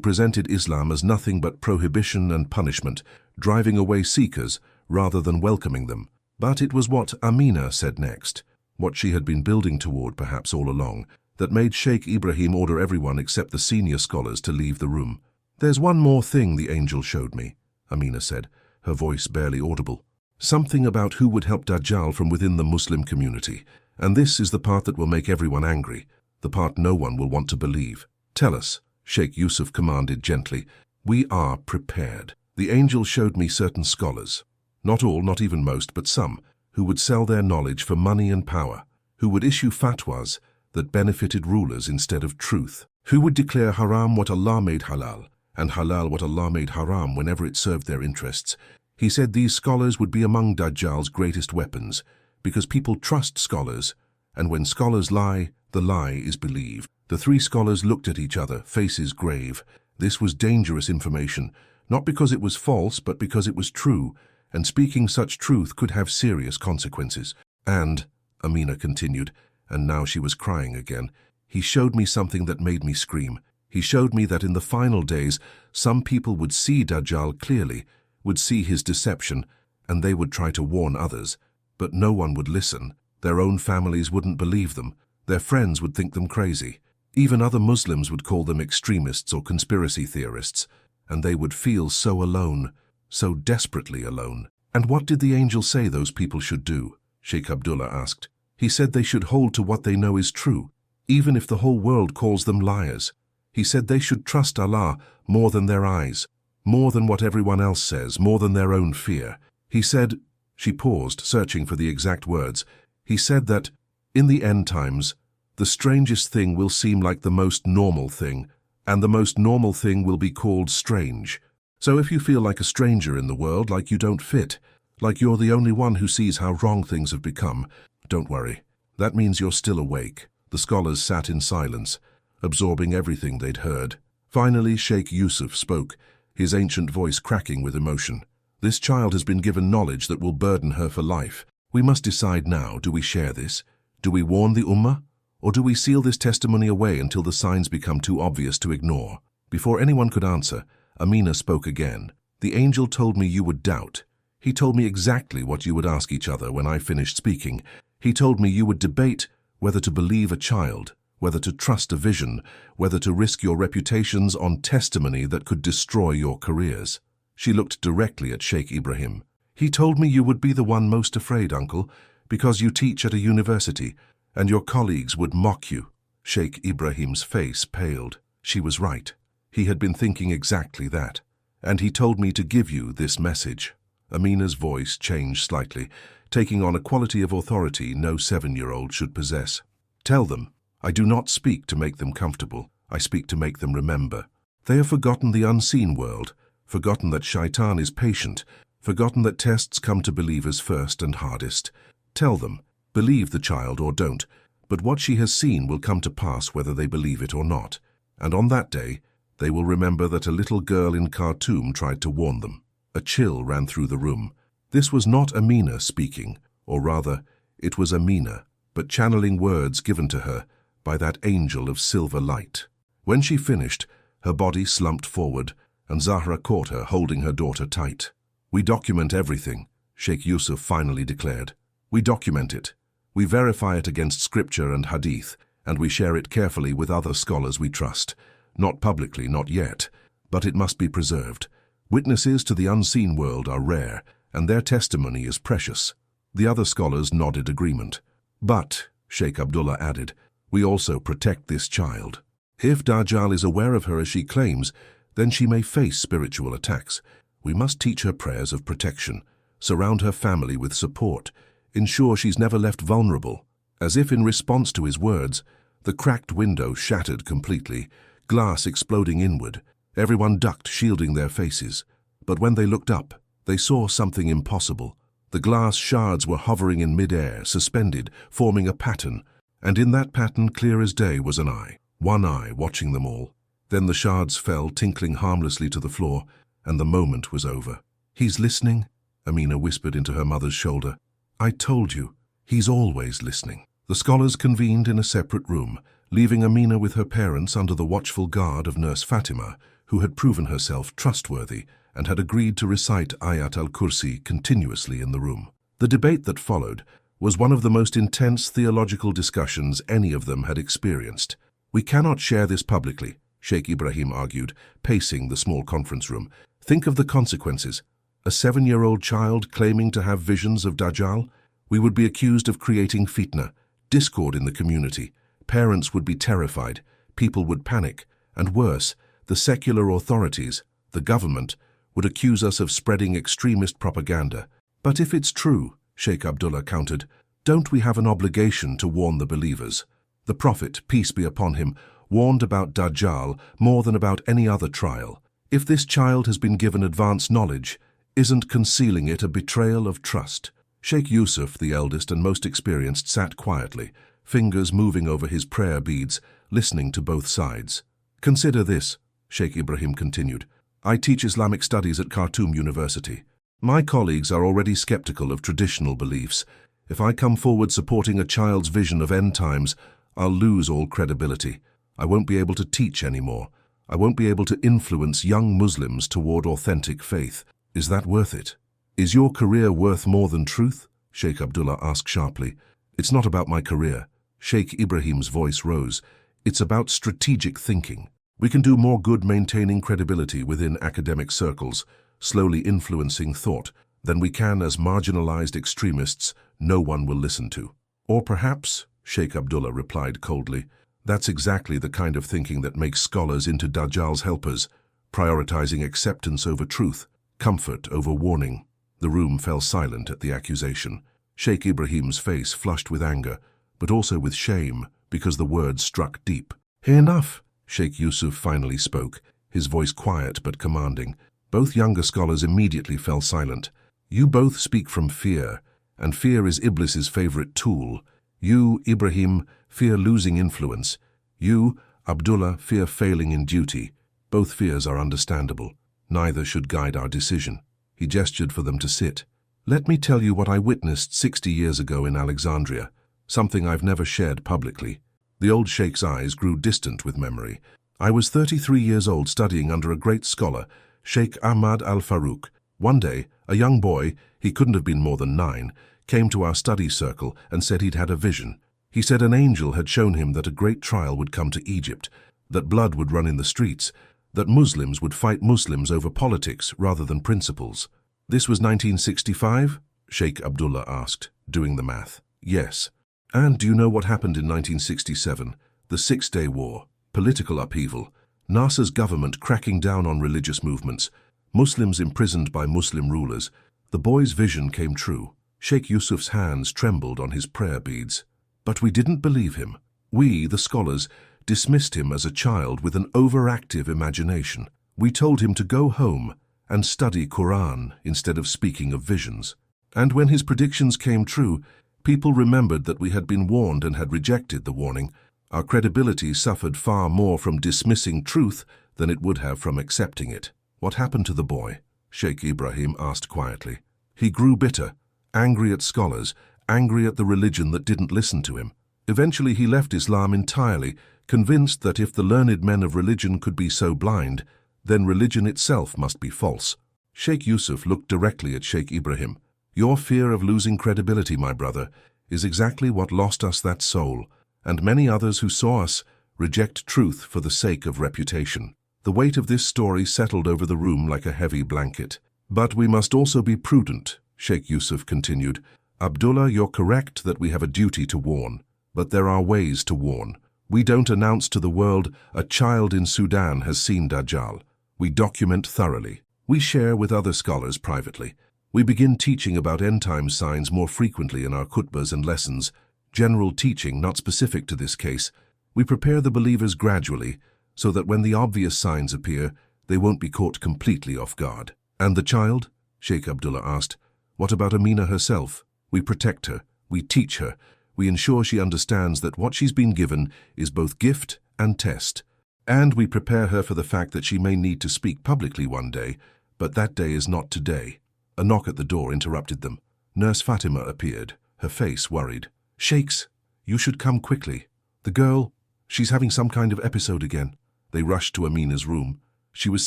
presented Islam as nothing but prohibition and punishment, driving away seekers rather than welcoming them. But it was what Amina said next, what she had been building toward perhaps all along, that made Sheikh Ibrahim order everyone except the senior scholars to leave the room. There's one more thing the angel showed me, Amina said, her voice barely audible. Something about who would help Dajjal from within the Muslim community. And this is the part that will make everyone angry, the part no one will want to believe. Tell us, Sheikh Yusuf commanded gently. We are prepared. The angel showed me certain scholars, not all, not even most, but some, who would sell their knowledge for money and power, who would issue fatwas that benefited rulers instead of truth, who would declare haram what Allah made halal, and halal what Allah made haram whenever it served their interests. He said these scholars would be among Dajjal's greatest weapons, because people trust scholars, and when scholars lie, the lie is believed. The three scholars looked at each other, faces grave. This was dangerous information, not because it was false, but because it was true, and speaking such truth could have serious consequences. And, Amina continued, and now she was crying again, he showed me something that made me scream. He showed me that in the final days, some people would see Dajjal clearly, would see his deception, and they would try to warn others. But no one would listen. Their own families wouldn't believe them. Their friends would think them crazy. Even other Muslims would call them extremists or conspiracy theorists, and they would feel so alone, so desperately alone. And what did the angel say those people should do? Sheikh Abdullah asked. He said they should hold to what they know is true, even if the whole world calls them liars. He said they should trust Allah more than their eyes, more than what everyone else says, more than their own fear. He said, she paused, searching for the exact words. He said that In the end times, the strangest thing will seem like the most normal thing, and the most normal thing will be called strange. So if you feel like a stranger in the world, like you don't fit, like you're the only one who sees how wrong things have become, don't worry. That means you're still awake. The scholars sat in silence, absorbing everything they'd heard. Finally, Sheikh Yusuf spoke, his ancient voice cracking with emotion. This child has been given knowledge that will burden her for life. We must decide now, do we share this? Do we warn the Ummah? Or do we seal this testimony away until the signs become too obvious to ignore? Before anyone could answer, Amina spoke again. The angel told me you would doubt. He told me exactly what you would ask each other when I finished speaking. He told me you would debate whether to believe a child, whether to trust a vision, whether to risk your reputations on testimony that could destroy your careers. She looked directly at Sheikh Ibrahim. He told me you would be the one most afraid, uncle, because you teach at a university, and your colleagues would mock you. Sheikh Ibrahim's face paled. She was right. He had been thinking exactly that. And he told me to give you this message. Amina's voice changed slightly, taking on a quality of authority no 7-year-old should possess. Tell them, I do not speak to make them comfortable. I speak to make them remember. They have forgotten the unseen world, forgotten that Shaitan is patient, forgotten that tests come to believers first and hardest. Tell them, believe the child or don't, but what she has seen will come to pass whether they believe it or not. And on that day, they will remember that a little girl in Khartoum tried to warn them. A chill ran through the room. This was not Amina speaking, or rather, it was Amina, but channeling words given to her by that angel of silver light. When she finished, her body slumped forward, and Zahra caught her, holding her daughter tight. We document everything, Sheikh Yusuf finally declared. We document it. We verify it against scripture and hadith, and we share it carefully with other scholars we trust. Not publicly, not yet, but it must be preserved. Witnesses to the unseen world are rare, and their testimony is precious. The other scholars nodded agreement. But, Sheikh Abdullah added, we also protect this child. If Dajjal is aware of her as she claims, then she may face spiritual attacks. We must teach her prayers of protection, surround her family with support, ensure she's never left vulnerable. As if in response to his words, the cracked window shattered completely, glass exploding inward. Everyone ducked, shielding their faces. But when they looked up, they saw something impossible. The glass shards were hovering in mid-air, suspended, forming a pattern, and in that pattern, clear as day, was an eye. One eye watching them all. Then the shards fell, tinkling harmlessly to the floor, and the moment was over. He's listening, Amina whispered into her mother's shoulder. I told you, he's always listening. The scholars convened in a separate room, leaving Amina with her parents under the watchful guard of Nurse Fatima, who had proven herself trustworthy and had agreed to recite Ayat al-Kursi continuously in the room. The debate that followed was one of the most intense theological discussions any of them had experienced. We cannot share this publicly, Sheikh Ibrahim argued, pacing the small conference room. Think of the consequences. A 7-year-old child claiming to have visions of Dajjal? We would be accused of creating fitna, discord in the community. Parents would be terrified, people would panic, and worse, the secular authorities, the government, would accuse us of spreading extremist propaganda. But if it's true, Sheikh Abdullah countered, don't we have an obligation to warn the believers? The Prophet, peace be upon him, warned about Dajjal more than about any other trial. If this child has been given advance knowledge, isn't concealing it a betrayal of trust? Sheikh Yusuf, the eldest and most experienced, sat quietly, fingers moving over his prayer beads, listening to both sides. Consider this, Sheikh Ibrahim continued. I teach Islamic studies at Khartoum University. My colleagues are already skeptical of traditional beliefs. If I come forward supporting a child's vision of end times, I'll lose all credibility. I won't be able to teach anymore. I won't be able to influence young Muslims toward authentic faith. Is that worth it? Is your career worth more than truth? Sheikh Abdullah asked sharply. It's not about my career. Sheikh Ibrahim's voice rose. It's about strategic thinking. We can do more good maintaining credibility within academic circles, slowly influencing thought, than we can as marginalized extremists no one will listen to. Or perhaps, Sheikh Abdullah replied coldly, that's exactly the kind of thinking that makes scholars into Dajjal's helpers, prioritizing acceptance over truth, comfort over warning. The room fell silent at the accusation. Sheikh Ibrahim's face flushed with anger, but also with shame, because the words struck deep. "Enough," Sheikh Yusuf finally spoke, his voice quiet but commanding. Both younger scholars immediately fell silent. "You both speak from fear, and fear is Iblis's favorite tool. You, Ibrahim, fear losing influence. You, Abdullah, fear failing in duty. Both fears are understandable. Neither should guide our decision." He gestured for them to sit. "Let me tell you what I witnessed 60 years ago in Alexandria, something I've never shared publicly." The old sheikh's eyes grew distant with memory. "I was 33 years old studying under a great scholar, Sheikh Ahmad al-Farouk. One day, a young boy, he couldn't have been more than 9, came to our study circle and said he'd had a vision. He said an angel had shown him that a great trial would come to Egypt, that blood would run in the streets, that Muslims would fight Muslims over politics rather than principles." "This was 1965? Sheikh Abdullah asked, doing the math. "Yes." "And do you know what happened in 1967? The Six-Day War, political upheaval, Nasser's government cracking down on religious movements, Muslims imprisoned by Muslim rulers. The boy's vision came true." Sheikh Yusuf's hands trembled on his prayer beads. "But we didn't believe him. We, the scholars, dismissed him as a child with an overactive imagination. We told him to go home and study Quran instead of speaking of visions. And when his predictions came true, people remembered that we had been warned and had rejected the warning. Our credibility suffered far more from dismissing truth than it would have from accepting it." "What happened to the boy?" Sheikh Ibrahim asked quietly. "He grew bitter, angry at scholars, angry at the religion that didn't listen to him. Eventually he left Islam entirely, convinced that if the learned men of religion could be so blind, then religion itself must be false." Sheikh Yusuf looked directly at Sheikh Ibrahim. "Your fear of losing credibility, my brother, is exactly what lost us that soul, and many others who saw us reject truth for the sake of reputation." The weight of this story settled over the room like a heavy blanket. "But we must also be prudent," Sheikh Yusuf continued. "Abdullah, you're correct that we have a duty to warn, but there are ways to warn. We don't announce to the world a child in Sudan has seen Dajjal. We document thoroughly. We share with other scholars privately. We begin teaching about end-time signs more frequently in our khutbahs and lessons, general teaching not specific to this case. We prepare the believers gradually, so that when the obvious signs appear, they won't be caught completely off guard." "And the child?" Sheikh Abdullah asked. "What about Amina herself?" "We protect her. We teach her. We ensure she understands that what she's been given is both gift and test. And we prepare her for the fact that she may need to speak publicly one day, but that day is not today." A knock at the door interrupted them. Nurse Fatima appeared, her face worried. "Sheikhs, you should come quickly. The girl, she's having some kind of episode again." They rushed to Amina's room. She was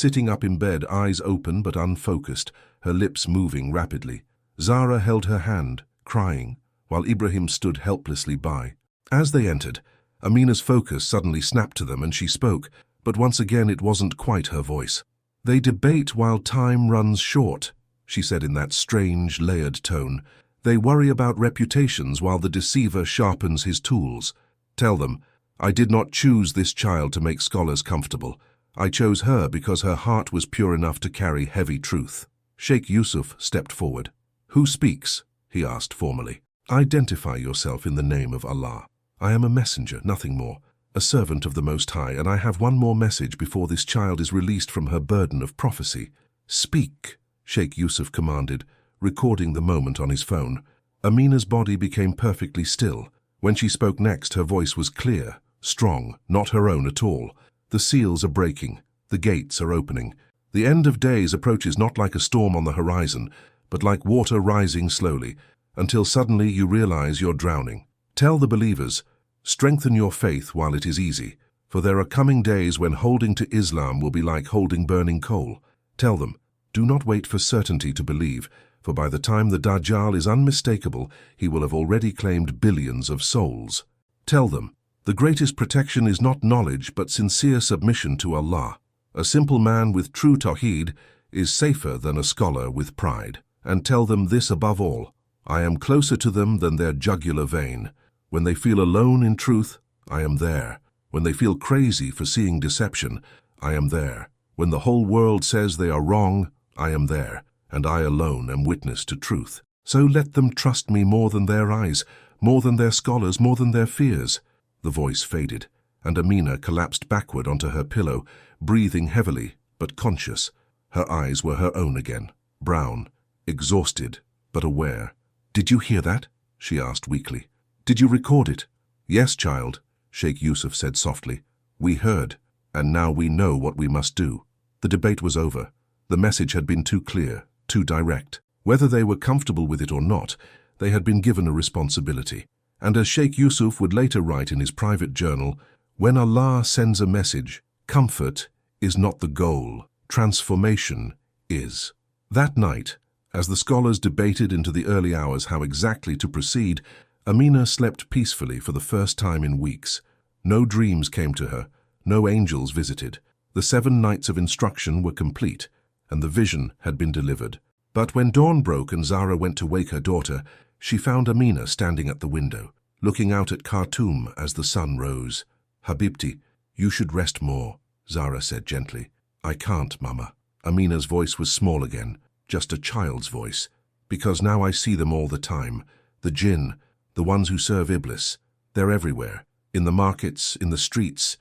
sitting up in bed, eyes open but unfocused, her lips moving rapidly. Zara held her hand, crying, while Ibrahim stood helplessly by. As they entered, Amina's focus suddenly snapped to them and she spoke, but once again it wasn't quite her voice. "They debate while time runs short," she said in that strange, layered tone. "They worry about reputations while the deceiver sharpens his tools. Tell them, I did not choose this child to make scholars comfortable. I chose her because her heart was pure enough to carry heavy truth." Sheikh Yusuf stepped forward. "Who speaks?" he asked formally. "Identify yourself in the name of Allah. I am a messenger, nothing more, a servant of the Most High, and I have one more message before this child is released from her burden of prophecy." "Speak," Sheikh Yusuf commanded, recording the moment on his phone. Amina's body became perfectly still. When she spoke next, her voice was clear, strong, not her own at all. "The seals are breaking. The gates are opening. The end of days approaches not like a storm on the horizon, but like water rising slowly, until suddenly you realize you're drowning. Tell the believers, strengthen your faith while it is easy, for there are coming days when holding to Islam will be like holding burning coal. Tell them, do not wait for certainty to believe, for by the time the Dajjal is unmistakable, he will have already claimed billions of souls. Tell them, the greatest protection is not knowledge but sincere submission to Allah. A simple man with true tawheed is safer than a scholar with pride. And tell them this above all, I am closer to them than their jugular vein. When they feel alone in truth, I am there. When they feel crazy for seeing deception, I am there. When the whole world says they are wrong, I am there, and I alone am witness to truth. So let them trust me more than their eyes, More than their scholars, more than their fears. The voice faded, and Amina collapsed backward onto her pillow, breathing heavily, but conscious. Her eyes were her own again, brown, exhausted, but aware. "Did you hear that?" she asked weakly. "Did you record it?" "Yes, child," Sheikh Yusuf said softly. "We heard, and now we know what we must do." The debate was over. The message had been too clear, too direct. Whether they were comfortable with it or not, they had been given a responsibility. And as Sheikh Yusuf would later write in his private journal, when Allah sends a message, comfort is not the goal, transformation is. That night, as the scholars debated into the early hours how exactly to proceed, Amina slept peacefully for the first time in weeks. No dreams came to her, no angels visited. The 7 nights of instruction were complete, and the vision had been delivered. But when dawn broke and Zara went to wake her daughter, she found Amina standing at the window, looking out at Khartoum as the sun rose. "Habibti, you should rest more," Zara said gently. "I can't, Mama." Amina's voice was small again, just a child's voice. "Because now I see them all the time. The jinn, the ones who serve Iblis. They're everywhere. In the markets, in the streets,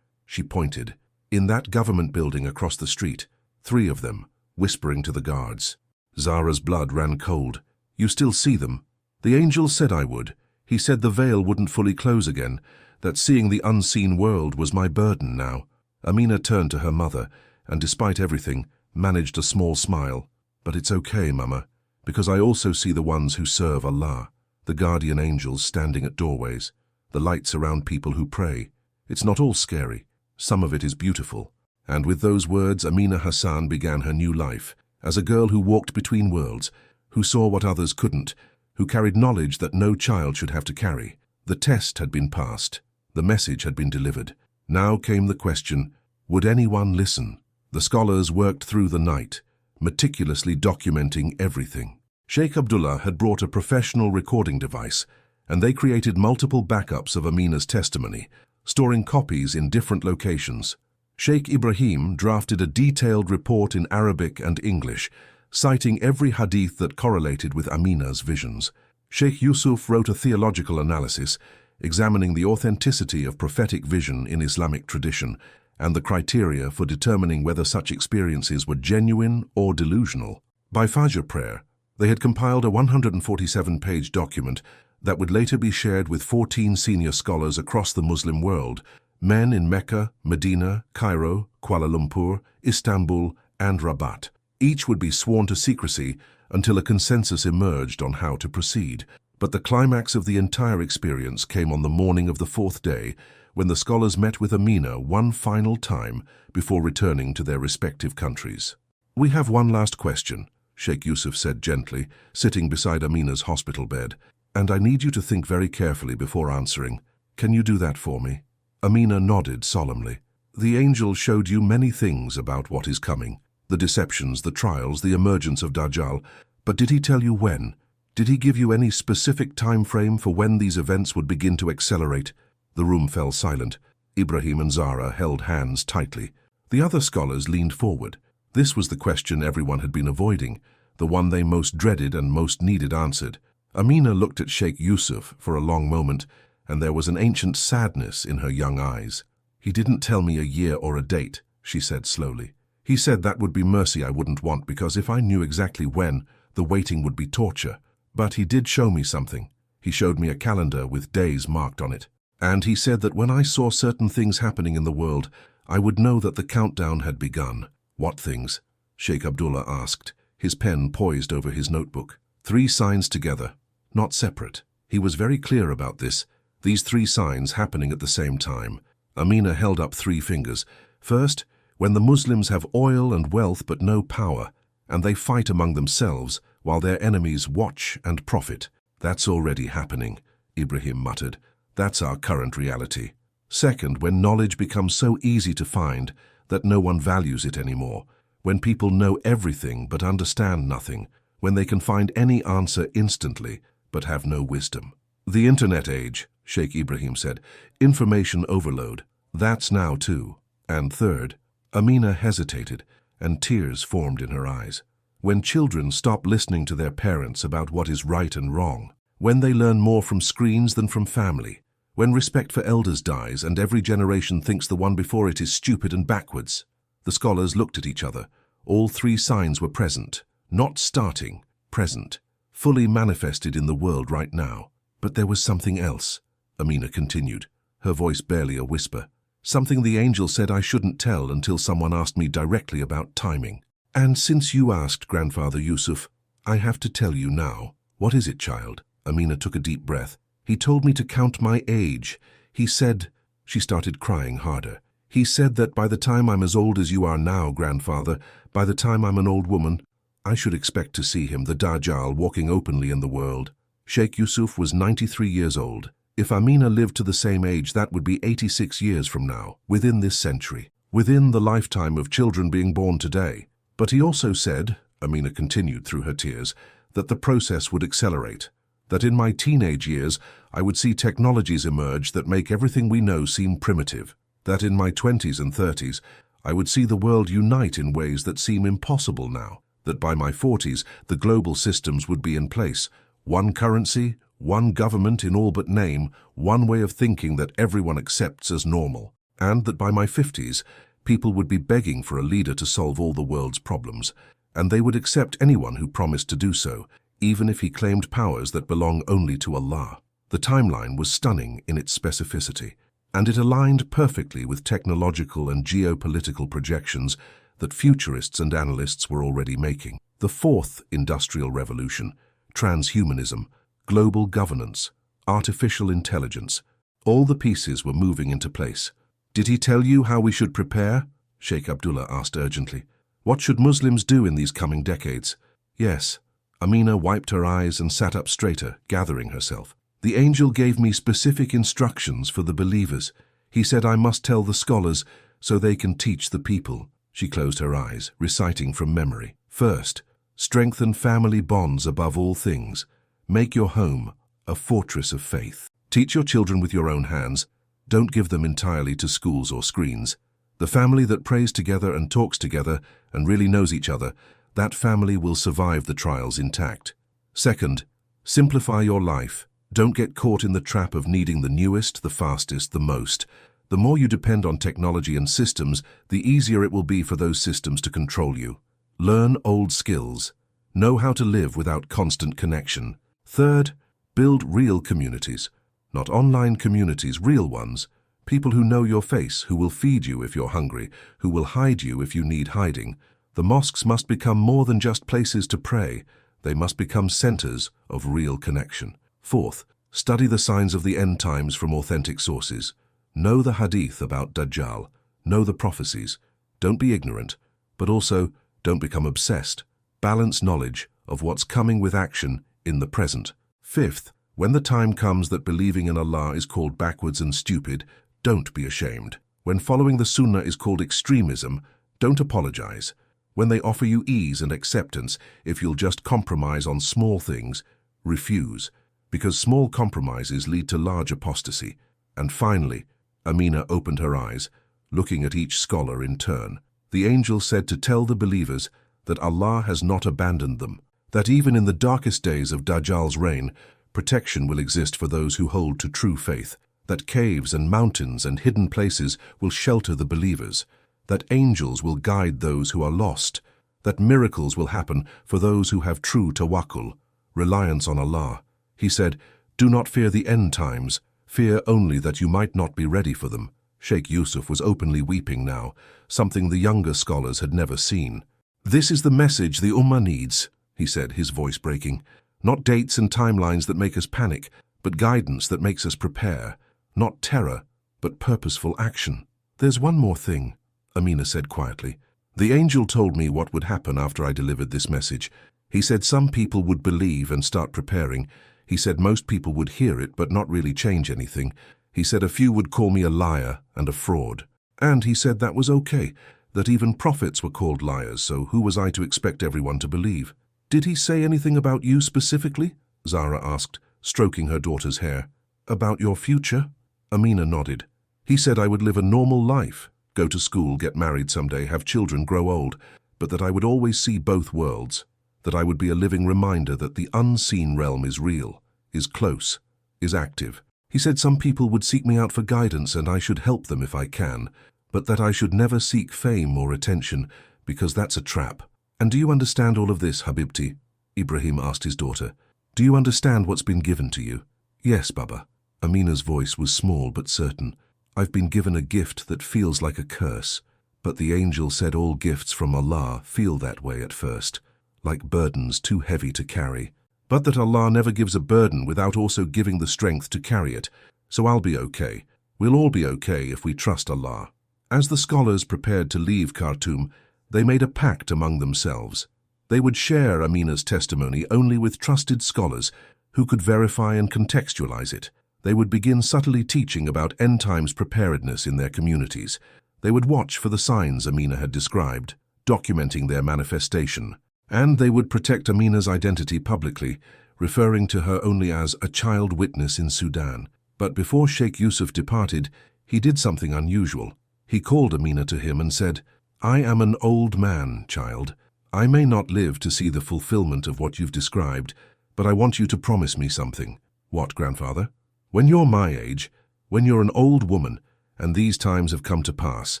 she pointed, in that government building across the street. 3 of them, whispering to the guards." Zara's blood ran cold. "You still see them?" "The angel said I would. He said the veil wouldn't fully close again, that seeing the unseen world was my burden now." Amina turned to her mother, and despite everything, managed a small smile. "But it's okay, Mama, because I also see the ones who serve Allah, the guardian angels standing at doorways, the lights around people who pray. It's not all scary. Some of it is beautiful." And with those words, Amina Hassan began her new life, as a girl who walked between worlds, who saw what others couldn't, who carried knowledge that no child should have to carry. The test had been passed. The message had been delivered. Now came the question, would anyone listen? The scholars worked through the night, meticulously documenting everything. Sheikh Abdullah had brought a professional recording device, and they created multiple backups of Amina's testimony, storing copies in different locations. Sheikh Ibrahim drafted a detailed report in Arabic and English, citing every hadith that correlated with Amina's visions. Sheikh Yusuf wrote a theological analysis, examining the authenticity of prophetic vision in Islamic tradition and the criteria for determining whether such experiences were genuine or delusional. By Fajr prayer, they had compiled a 147-page document that would later be shared with 14 senior scholars across the Muslim world, men in Mecca, Medina, Cairo, Kuala Lumpur, Istanbul, and Rabat. Each would be sworn to secrecy until a consensus emerged on how to proceed. But the climax of the entire experience came on the morning of the 4th day, when the scholars met with Amina one final time before returning to their respective countries. "We have one last question," Sheikh Yusuf said gently, sitting beside Amina's hospital bed, "and I need you to think very carefully before answering. Can you do that for me?" Amina nodded solemnly. "The angel showed you many things about what is coming, the deceptions, the trials, the emergence of Dajjal, but did he tell you when? Did he give you any specific time frame for when these events would begin to accelerate?" The room fell silent. Ibrahim and Zara held hands tightly. The other scholars leaned forward. This was the question everyone had been avoiding, the one they most dreaded and most needed answered. Amina looked at Sheikh Yusuf for a long moment, and there was an ancient sadness in her young eyes. "He didn't tell me a year or a date," she said slowly. "He said that would be mercy I wouldn't want, because if I knew exactly when, the waiting would be torture. But he did show me something. He showed me a calendar with days marked on it. And he said that when I saw certain things happening in the world, I would know that the countdown had begun." "What things?" Sheikh Abdullah asked, his pen poised over his notebook. 3 signs together, not separate. He was very clear about this, these 3 signs happening at the same time. Amina held up 3 fingers. "First, when the Muslims have oil and wealth but no power, and they fight among themselves, while their enemies watch and profit." "That's already happening," Ibrahim muttered. "That's our current reality." "Second, when knowledge becomes so easy to find that no one values it anymore, when people know everything but understand nothing, when they can find any answer instantly but have no wisdom." "The internet age," Sheikh Ibrahim said. "Information overload. That's now too." "And third," Amina hesitated, and tears formed in her eyes. "When children stop listening to their parents about what is right and wrong, When they learn more from screens than from family. When respect for elders dies and every generation thinks the one before it is stupid and backwards. The scholars looked at each other. All three signs were present. Not starting, present. Fully manifested in the world right now. But there was something else, Amina continued, her voice barely a whisper. Something the angel said I shouldn't tell until someone asked me directly about timing. And since you asked, Grandfather Yusuf, I have to tell you now. What is it, child? Amina took a deep breath. He told me to count my age. He said... She started crying harder. He said that by the time I'm as old as you are now, Grandfather, by the time I'm an old woman, I should expect to see him, the Dajjal, walking openly in the world. Sheikh Yusuf was 93 years old. If Amina lived to the same age, that would be 86 years from now, within this century, within the lifetime of children being born today. But he also said, Amina continued through her tears, that the process would accelerate, that in my teenage years I would see technologies emerge that make everything we know seem primitive, that in my 20s and 30s I would see the world unite in ways that seem impossible now, that by my 40s the global systems would be in place, one currency, one government in all but name, one way of thinking that everyone accepts as normal, and that by my 50s people would be begging for a leader to solve all the world's problems, and they would accept anyone who promised to do so, even if he claimed powers that belong only to Allah. The timeline was stunning in its specificity, and it aligned perfectly with technological and geopolitical projections that futurists and analysts were already making. The fourth industrial revolution, transhumanism, global governance, artificial intelligence, all the pieces were moving into place. Did he tell you how we should prepare? Sheikh Abdullah asked urgently. What should Muslims do in these coming decades? Yes. Amina wiped her eyes and sat up straighter, gathering herself. The angel gave me specific instructions for the believers. He said I must tell the scholars so they can teach the people. She closed her eyes, reciting from memory. First, strengthen family bonds above all things. Make your home a fortress of faith. Teach your children with your own hands. Don't give them entirely to schools or screens. The family that prays together and talks together and really knows each other, that family will survive the trials intact. Second, simplify your life. Don't get caught in the trap of needing the newest, the fastest, the most. The more you depend on technology and systems, the easier it will be for those systems to control you. Learn old skills. Know how to live without constant connection. Third, build real communities. Not online communities, real ones. People who know your face, who will feed you if you're hungry, who will hide you if you need hiding. The mosques must become more than just places to pray. They must become centers of real connection. Fourth, study the signs of the end times from authentic sources. Know the hadith about Dajjal. Know the prophecies. Don't be ignorant, but also don't become obsessed. Balance knowledge of what's coming with action in the present. Fifth, when the time comes that believing in Allah is called backwards and stupid, don't be ashamed. When following the Sunnah is called extremism, don't apologize. When they offer you ease and acceptance, if you'll just compromise on small things, refuse, because small compromises lead to large apostasy. And finally, Amina opened her eyes, looking at each scholar in turn. The angel said to tell the believers that Allah has not abandoned them, that even in the darkest days of Dajjal's reign, protection will exist for those who hold to true faith, that caves and mountains and hidden places will shelter the believers, that angels will guide those who are lost, that miracles will happen for those who have true tawakkul, reliance on Allah. He said, do not fear the end times, fear only that you might not be ready for them. Sheikh Yusuf was openly weeping now, something the younger scholars had never seen. This is the message the Ummah needs, he said, his voice breaking. Not dates and timelines that make us panic, but guidance that makes us prepare. Not terror, but purposeful action. There's one more thing, Amina said quietly. The angel told me what would happen after I delivered this message. He said some people would believe and start preparing. He said most people would hear it but not really change anything. He said a few would call me a liar and a fraud. And he said that was okay, that even prophets were called liars, so who was I to expect everyone to believe? Did he say anything about you specifically? Zara asked, stroking her daughter's hair. About your future? Amina nodded. He said I would live a normal life, go to school, get married someday, have children, grow old, but that I would always see both worlds, that I would be a living reminder that the unseen realm is real, is close, is active. He said some people would seek me out for guidance and I should help them if I can, but that I should never seek fame or attention because that's a trap. And do you understand all of this, Habibti? Ibrahim asked his daughter. Do you understand what's been given to you? Yes, Baba. Amina's voice was small but certain. I've been given a gift that feels like a curse, but the angel said all gifts from Allah feel that way at first, like burdens too heavy to carry, but that Allah never gives a burden without also giving the strength to carry it, so I'll be okay. We'll all be okay if we trust Allah. As the scholars prepared to leave Khartoum, they made a pact among themselves. They would share Amina's testimony only with trusted scholars who could verify and contextualize it. They would begin subtly teaching about end times preparedness in their communities. They would watch for the signs Amina had described, documenting their manifestation. And they would protect Amina's identity publicly, referring to her only as a child witness in Sudan. But before Sheikh Yusuf departed, he did something unusual. He called Amina to him and said, I am an old man, child. I may not live to see the fulfillment of what you've described, but I want you to promise me something. What, grandfather? When you're my age, when you're an old woman, and these times have come to pass,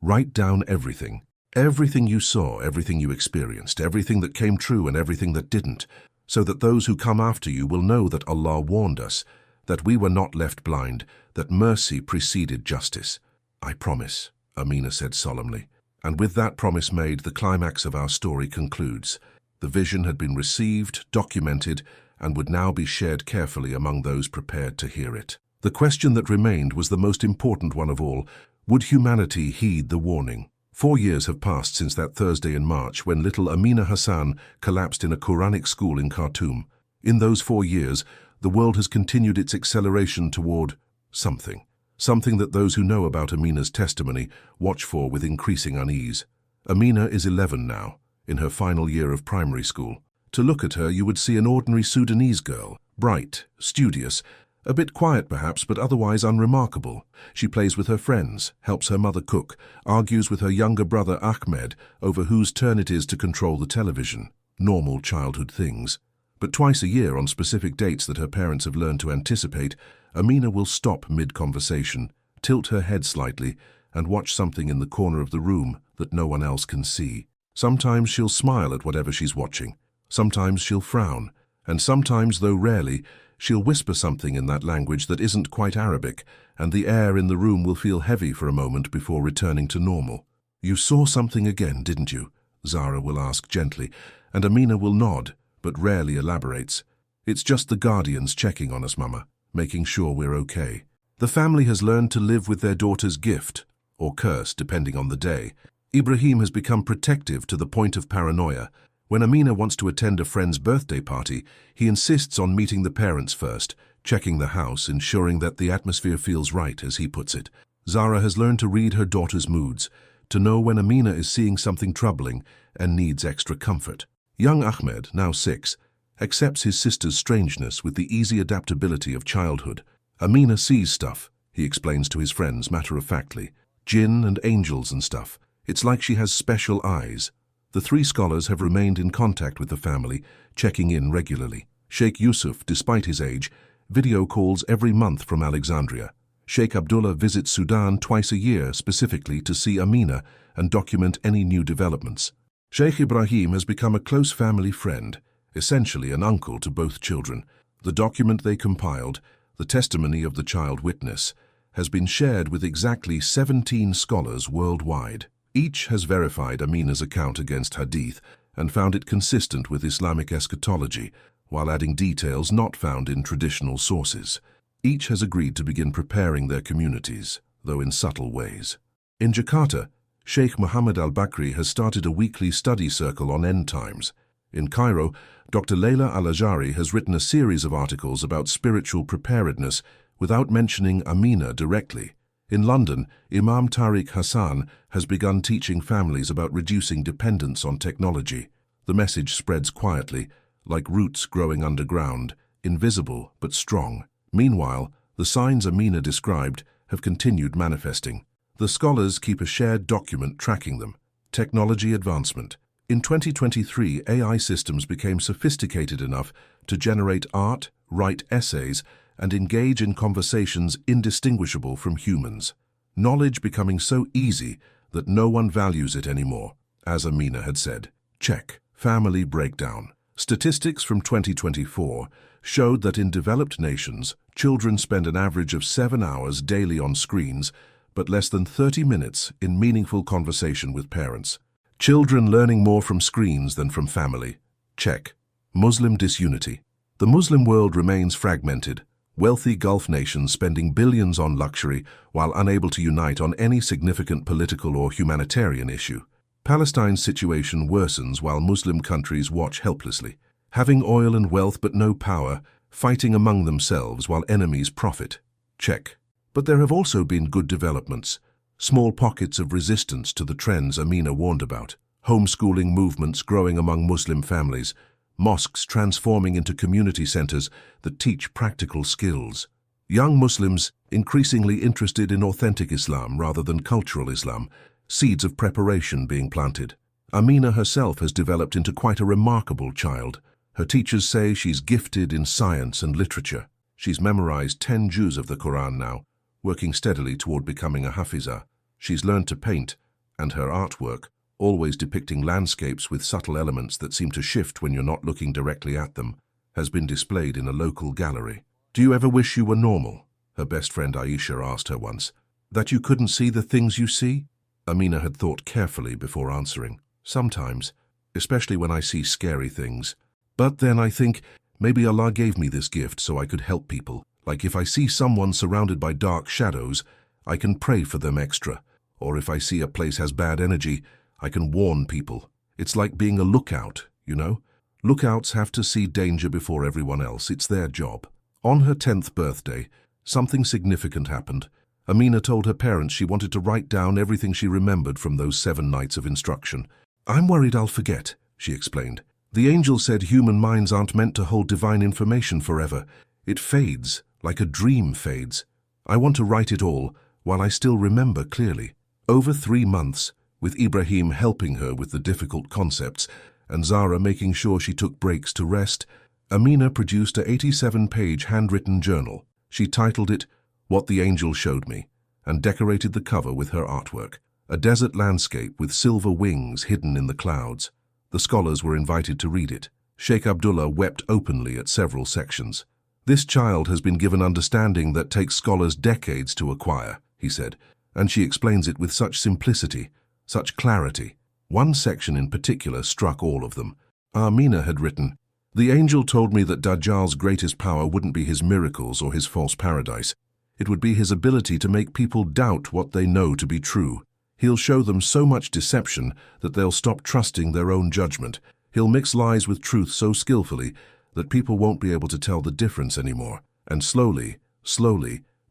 write down everything. Everything you saw, everything you experienced, everything that came true and everything that didn't, so that those who come after you will know that Allah warned us, that we were not left blind, that mercy preceded justice. I promise, Amina said solemnly. And with that promise made, the climax of our story concludes. The vision had been received, documented, and would now be shared carefully among those prepared to hear it. The question that remained was the most important one of all. Would humanity heed the warning? 4 years have passed since that Thursday in March when little Amina Hassan collapsed in a Quranic school in Khartoum. In those 4 years, the world has continued its acceleration toward something. Something that those who know about Amina's testimony watch for with increasing unease. Amina is 11 now, in her final year of primary school. To look at her, you would see an ordinary Sudanese girl, bright, studious, a bit quiet perhaps, but otherwise unremarkable. She plays with her friends, helps her mother cook, argues with her younger brother Ahmed over whose turn it is to control the television. Normal childhood things. But twice a year, on specific dates that her parents have learned to anticipate, Amina will stop mid-conversation, tilt her head slightly, and watch something in the corner of the room that no one else can see. Sometimes she'll smile at whatever she's watching. Sometimes she'll frown. And sometimes, though rarely, she'll whisper something in that language that isn't quite Arabic, and the air in the room will feel heavy for a moment before returning to normal. You saw something again, didn't you? Zara will ask gently, and Amina will nod, but rarely elaborates. It's just the guardians checking on us, Mama, making sure we're okay. The family has learned to live with their daughter's gift, or curse, depending on the day. Ibrahim has become protective to the point of paranoia. When Amina wants to attend a friend's birthday party, he insists on meeting the parents first, checking the house, ensuring that the atmosphere feels right, as he puts it. Zara has learned to read her daughter's moods, to know when Amina is seeing something troubling and needs extra comfort. Young Ahmed, now 6, accepts his sister's strangeness with the easy adaptability of childhood. Amina sees stuff, he explains to his friends matter-of-factly. Jinn and angels and stuff. It's like she has special eyes. The 3 scholars have remained in contact with the family, checking in regularly. Sheikh Yusuf, despite his age, video calls every month from Alexandria. Sheikh Abdullah visits Sudan twice a year specifically to see Amina and document any new developments. Sheikh Ibrahim has become a close family friend, essentially an uncle to both children. The document they compiled, the testimony of the child witness, has been shared with exactly 17 scholars worldwide. Each has verified Amina's account against Hadith and found it consistent with Islamic eschatology, while adding details not found in traditional sources. Each has agreed to begin preparing their communities, though in subtle ways. In Jakarta, Sheikh Muhammad al-Bakri has started a weekly study circle on end times. In Cairo, Dr. Leila Al-Ajari has written a series of articles about spiritual preparedness without mentioning Amina directly. In London, Imam Tariq Hassan has begun teaching families about reducing dependence on technology. The message spreads quietly, like roots growing underground, invisible but strong. Meanwhile, the signs Amina described have continued manifesting. The scholars keep a shared document tracking them. Technology advancement. In 2023, AI systems became sophisticated enough to generate art, write essays, and engage in conversations indistinguishable from humans. Knowledge becoming so easy that no one values it anymore, as Amina had said. Check. Family breakdown. Statistics from 2024 showed that in developed nations, children spend an average of 7 hours daily on screens, but less than 30 minutes in meaningful conversation with parents. Children learning more from screens than from family. Check. Muslim disunity. The Muslim world remains fragmented, wealthy Gulf nations spending billions on luxury while unable to unite on any significant political or humanitarian issue. Palestine's situation worsens while Muslim countries watch helplessly, having oil and wealth but no power, fighting among themselves while enemies profit. Check. But there have also been good developments, small pockets of resistance to the trends Amina warned about, homeschooling movements growing among Muslim families, mosques transforming into community centers that teach practical skills, young Muslims increasingly interested in authentic Islam rather than cultural Islam, seeds of preparation being planted. Amina herself has developed into quite a remarkable child. Her teachers say she's gifted in science and literature. She's memorized 10 juz of the Quran now, working steadily toward becoming a Hafizah. She's learned to paint, and her artwork, always depicting landscapes with subtle elements that seem to shift when you're not looking directly at them, has been displayed in a local gallery. "Do you ever wish you were normal?" her best friend Aisha asked her once. "That you couldn't see the things you see?" Amina had thought carefully before answering. "Sometimes, especially when I see scary things. But then I think, maybe Allah gave me this gift so I could help people. Like if I see someone surrounded by dark shadows, I can pray for them extra. Or if I see a place has bad energy, I can warn people. It's like being a lookout, you know? Lookouts have to see danger before everyone else. It's their job." On her 10th birthday, something significant happened. Amina told her parents she wanted to write down everything she remembered from those 7 nights of instruction. "I'm worried I'll forget," she explained. "The angel said human minds aren't meant to hold divine information forever. It fades, like a dream fades. I want to write it all, while I still remember clearly." Over 3 months, with Ibrahim helping her with the difficult concepts, and Zara making sure she took breaks to rest, Amina produced a 87-page handwritten journal. She titled it, "What the Angel Showed Me," and decorated the cover with her artwork, a desert landscape with silver wings hidden in the clouds. The scholars were invited to read it. Sheikh Abdullah wept openly at several sections. "This child has been given understanding that takes scholars decades to acquire," he said, and she explains it with such simplicity, such clarity. One section in particular struck all of them. Amina had written, "The angel told me that Dajjal's greatest power wouldn't be his miracles or his false paradise. It would be his ability to make people doubt what they know to be true. He'll show them so much deception that they'll stop trusting their own judgment. He'll mix lies with truth so skillfully that people won't be able to tell the difference anymore. And slowly,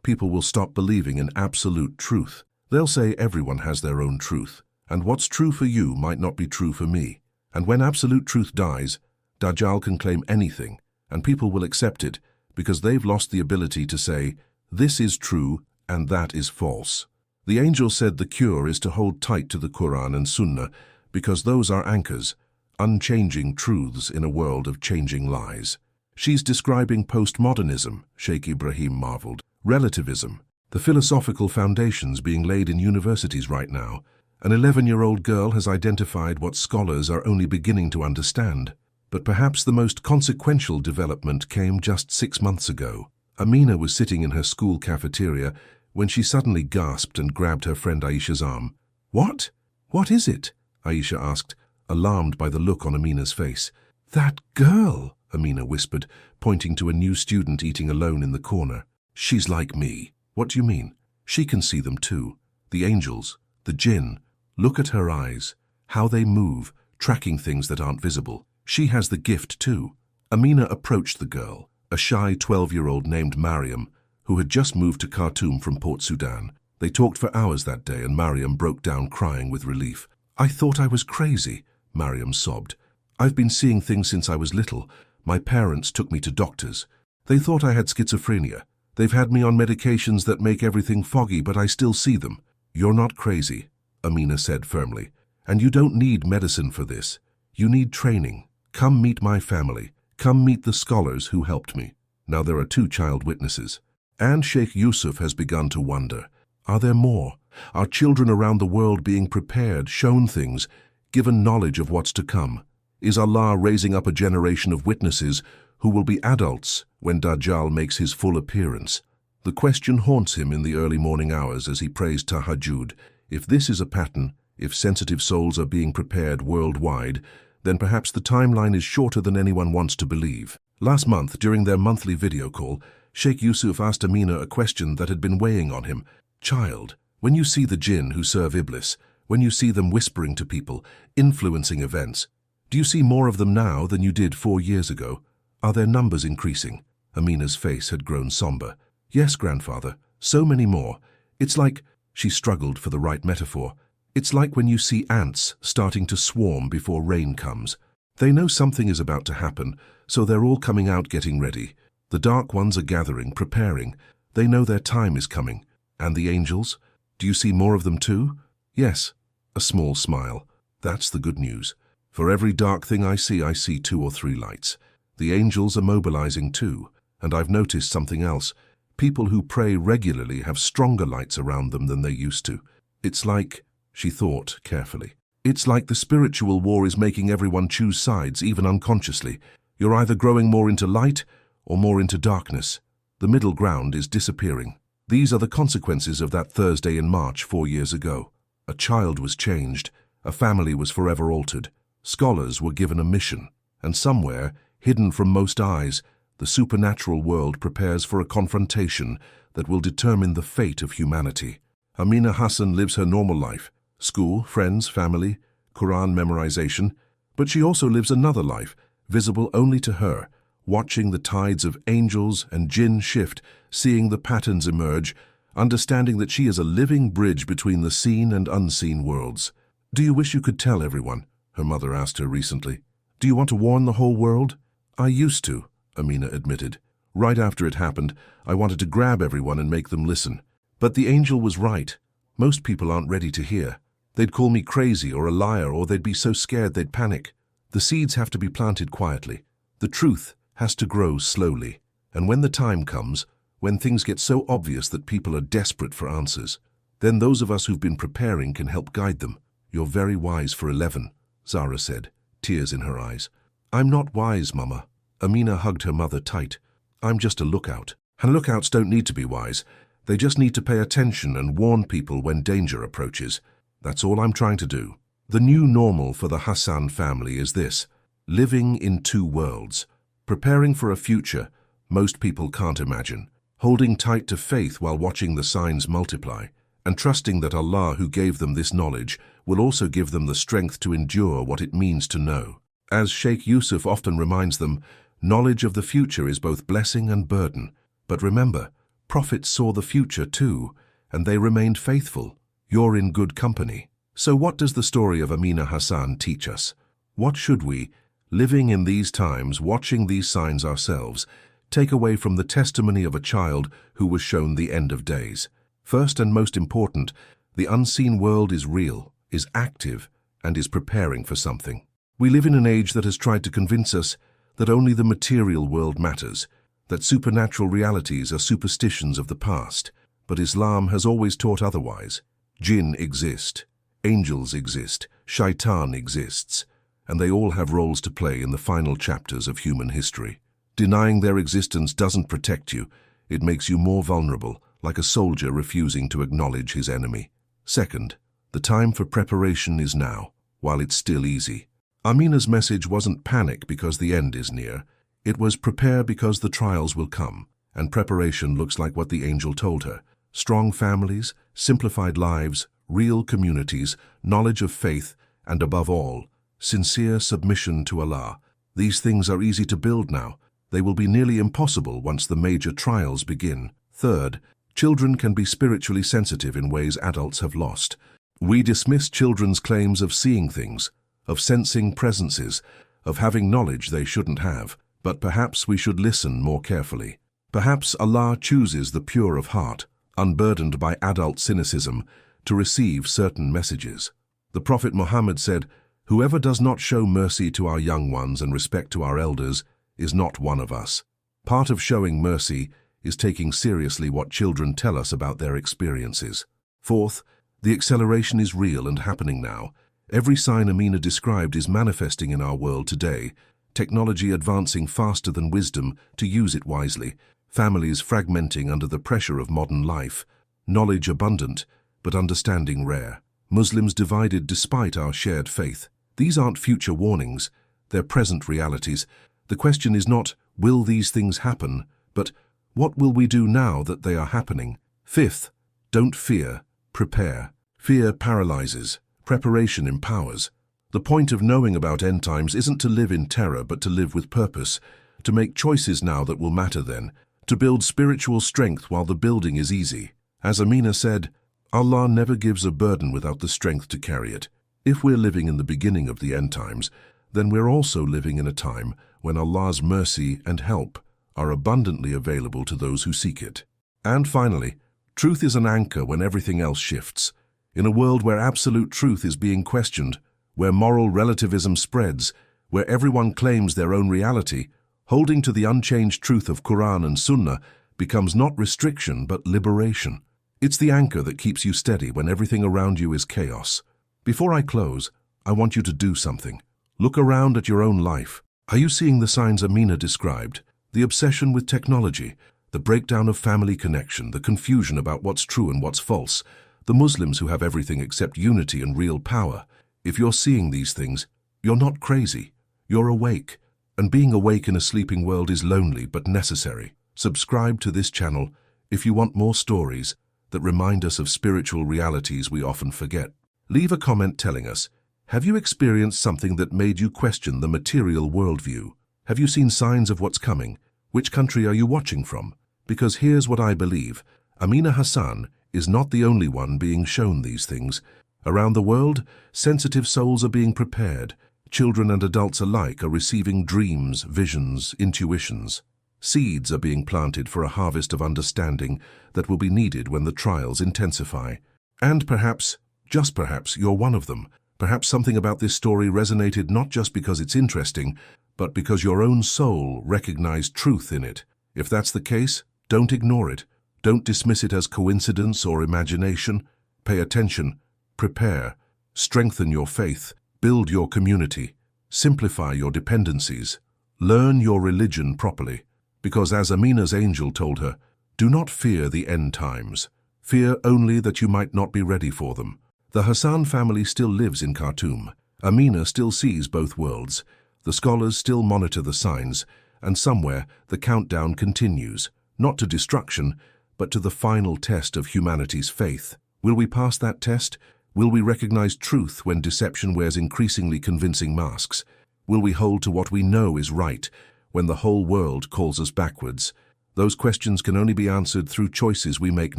people will stop believing in absolute truth. They'll say everyone has their own truth, and what's true for you might not be true for me. And when absolute truth dies, Dajjal can claim anything, and people will accept it because they've lost the ability to say, this is true and that is false." The angel said the cure is to hold tight to the Quran and Sunnah because those are anchors, unchanging truths in a world of changing lies. "She's describing postmodernism," Sheikh Ibrahim marveled. "Relativism, the philosophical foundations being laid in universities right now. An 11-year-old girl has identified what scholars are only beginning to understand. But perhaps the most consequential development came just 6 months ago. Amina was sitting in her school cafeteria when she suddenly gasped and grabbed her friend Aisha's arm. "What? What is it?" Aisha asked, alarmed by the look on Amina's face. "That girl," Amina whispered, pointing to a new student eating alone in the corner. "She's like me." "What do you mean?" "She can see them too. The angels, the jinn. Look at her eyes, how they move, tracking things that aren't visible. She has the gift too." Amina approached the girl, a shy 12-year-old named Mariam, who had just moved to Khartoum from Port Sudan. They talked for hours that day and Mariam broke down crying with relief. "I thought I was crazy," Mariam sobbed. "I've been seeing things since I was little. My parents took me to doctors. They thought I had schizophrenia. They've had me on medications that make everything foggy, but I still see them." "You're not crazy," Amina said firmly. "And you don't need medicine for this. You need training. Come meet my family. Come meet the scholars who helped me." Now there are 2 child witnesses. And Sheikh Yusuf has begun to wonder, are there more? Are children around the world being prepared, shown things, given knowledge of what's to come? Is Allah raising up a generation of witnesses who will be adults when Dajjal makes his full appearance? The question haunts him in the early morning hours as he prays Tahajjud. If this is a pattern, if sensitive souls are being prepared worldwide, then perhaps the timeline is shorter than anyone wants to believe. Last month, during their monthly video call, Sheikh Yusuf asked Amina a question that had been weighing on him. Child, when you see the jinn who serve Iblis, when you see them whispering to people, influencing events, do you see more of them now than you did 4 years ago? Are their numbers increasing? Amina's face had grown somber. Yes, grandfather, so many more. It's like, she struggled for the right metaphor, it's like when you see ants starting to swarm before rain comes. They know something is about to happen, so they're all coming out getting ready. The dark ones are gathering, preparing. They know their time is coming. And the angels? Do you see more of them too? Yes. A small smile. That's the good news. For every dark thing I see 2 or 3 lights. The angels are mobilizing too. And I've noticed something else. People who pray regularly have stronger lights around them than they used to. It's like, she thought carefully, it's like the spiritual war is making everyone choose sides, even unconsciously. You're either growing more into light or more into darkness. The middle ground is disappearing. These are the consequences of that Thursday in March 4 years ago. A child was changed. A family was forever altered. Scholars were given a mission. And somewhere, hidden from most eyes, the supernatural world prepares for a confrontation that will determine the fate of humanity. Amina Hassan lives her normal life. School, friends, family, Quran memorization. But she also lives another life, visible only to her, watching the tides of angels and jinn shift, seeing the patterns emerge, understanding that she is a living bridge between the seen and unseen worlds. Do you wish you could tell everyone? Her mother asked her recently. Do you want to warn the whole world? I used to, Amina admitted. Right after it happened, I wanted to grab everyone and make them listen. But the angel was right. Most people aren't ready to hear. They'd call me crazy or a liar, or they'd be so scared they'd panic. The seeds have to be planted quietly. The truth has to grow slowly. And when the time comes, when things get so obvious that people are desperate for answers, then those of us who've been preparing can help guide them. You're very wise for 11, Zara said, tears in her eyes. I'm not wise, Mama. Amina hugged her mother tight. I'm just a lookout. And lookouts don't need to be wise. They just need to pay attention and warn people when danger approaches. That's all I'm trying to do. The new normal for the Hassan family is this: living in 2 worlds, preparing for a future most people can't imagine, holding tight to faith while watching the signs multiply, and trusting that Allah, who gave them this knowledge, will also give them the strength to endure what it means to know. As Sheikh Yusuf often reminds them, knowledge of the future is both blessing and burden. But remember, prophets saw the future too, and they remained faithful. You're in good company. So what does the story of Amina Hassan teach us? What should we, living in these times, watching these signs ourselves, take away from the testimony of a child who was shown the end of days? First and most important, the unseen world is real, is active, and is preparing for something. We live in an age that has tried to convince us that only the material world matters, that supernatural realities are superstitions of the past. But Islam has always taught otherwise. Jinn exist, angels exist, shaitan exists, and they all have roles to play in the final chapters of human history. Denying their existence doesn't protect you. It makes you more vulnerable, like a soldier refusing to acknowledge his enemy. Second, the time for preparation is now, while it's still easy. Amina's message wasn't panic because the end is near. It was prepare because the trials will come, and preparation looks like what the angel told her. Strong families, simplified lives, real communities, knowledge of faith, and above all, sincere submission to Allah. These things are easy to build now. They will be nearly impossible once the major trials begin. Third, children can be spiritually sensitive in ways adults have lost. We dismiss children's claims of seeing things, of sensing presences, of having knowledge they shouldn't have. But perhaps we should listen more carefully. Perhaps Allah chooses the pure of heart, unburdened by adult cynicism, to receive certain messages. The Prophet Muhammad said, "Whoever does not show mercy to our young ones and respect to our elders is not one of us." Part of showing mercy is taking seriously what children tell us about their experiences. Fourth, the acceleration is real and happening now. Every sign Amina described is manifesting in our world today. Technology advancing faster than wisdom to use it wisely. Families fragmenting under the pressure of modern life. Knowledge abundant, but understanding rare. Muslims divided despite our shared faith. These aren't future warnings, they're present realities. The question is not, will these things happen, but what will we do now that they are happening? Fifth, don't fear, prepare. Fear paralyzes, preparation empowers. The point of knowing about end times isn't to live in terror, but to live with purpose, to make choices now that will matter then, to build spiritual strength while the building is easy. As Amina said, Allah never gives a burden without the strength to carry it. If we're living in the beginning of the end times, then we're also living in a time when Allah's mercy and help are abundantly available to those who seek it. And finally, truth is an anchor when everything else shifts. In a world where absolute truth is being questioned, where moral relativism spreads, where everyone claims their own reality, holding to the unchanged truth of Quran and Sunnah becomes not restriction but liberation. It's the anchor that keeps you steady when everything around you is chaos. Before I close, I want you to do something. Look around at your own life. Are you seeing the signs Amina described? The obsession with technology, the breakdown of family connection, the confusion about what's true and what's false, the Muslims who have everything except unity and real power. If you're seeing these things, you're not crazy. You're awake. And being awake in a sleeping world is lonely but necessary. Subscribe to this channel if you want more stories that remind us of spiritual realities we often forget. Leave a comment telling us, have you experienced something that made you question the material worldview? Have you seen signs of what's coming? Which country are you watching from? Because here's what I believe. Amina Hassan is not the only one being shown these things. Around the world, sensitive souls are being prepared. Children and adults alike are receiving dreams, visions, intuitions. Seeds are being planted for a harvest of understanding that will be needed when the trials intensify. And perhaps, just perhaps, you're one of them. Perhaps something about this story resonated not just because it's interesting, but because your own soul recognized truth in it. If that's the case, don't ignore it. Don't dismiss it as coincidence or imagination. Pay attention, prepare, strengthen your faith, build your community, simplify your dependencies, learn your religion properly. Because as Amina's angel told her, do not fear the end times. Fear only that you might not be ready for them. The Hassan family still lives in Khartoum. Amina still sees both worlds. The scholars still monitor the signs, and somewhere the countdown continues, not to destruction, but to the final test of humanity's faith. Will we pass that test? Will we recognize truth when deception wears increasingly convincing masks? Will we hold to what we know is right when the whole world calls us backwards? Those questions can only be answered through choices we make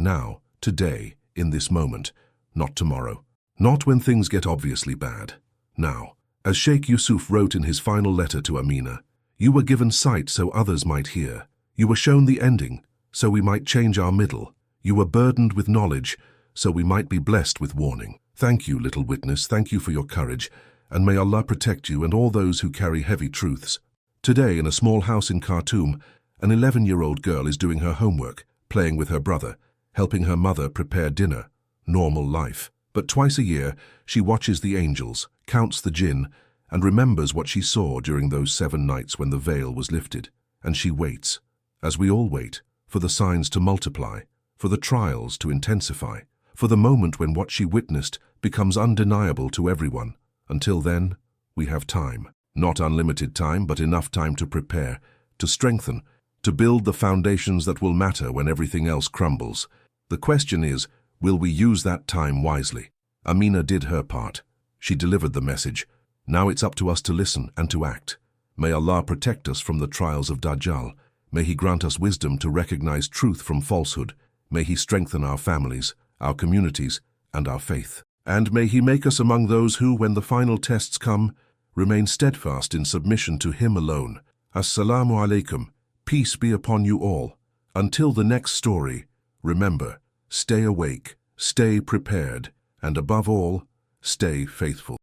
now, today, in this moment, not tomorrow. Not when things get obviously bad. Now, as Sheikh Yusuf wrote in his final letter to Amina, you were given sight so others might hear. You were shown the ending, so we might change our middle. You were burdened with knowledge, so we might be blessed with warning. Thank you, little witness, thank you for your courage, and may Allah protect you and all those who carry heavy truths. Today, in a small house in Khartoum, an 11-year-old girl is doing her homework, playing with her brother, helping her mother prepare dinner. Normal life. But twice a year, she watches the angels, counts the jinn, and remembers what she saw during those 7 nights when the veil was lifted. And she waits, as we all wait, for the signs to multiply, for the trials to intensify, for the moment when what she witnessed becomes undeniable to everyone. Until then, we have time. Not unlimited time, but enough time to prepare, to strengthen, to build the foundations that will matter when everything else crumbles. The question is, will we use that time wisely? Amina did her part. She delivered the message. Now it's up to us to listen and to act. May Allah protect us from the trials of Dajjal. May He grant us wisdom to recognize truth from falsehood. May He strengthen our families, our communities, and our faith. And may He make us among those who, when the final tests come, remain steadfast in submission to Him alone. Assalamu alaikum. Peace be upon you all. Until the next story, remember, stay awake, stay prepared, and above all, stay faithful.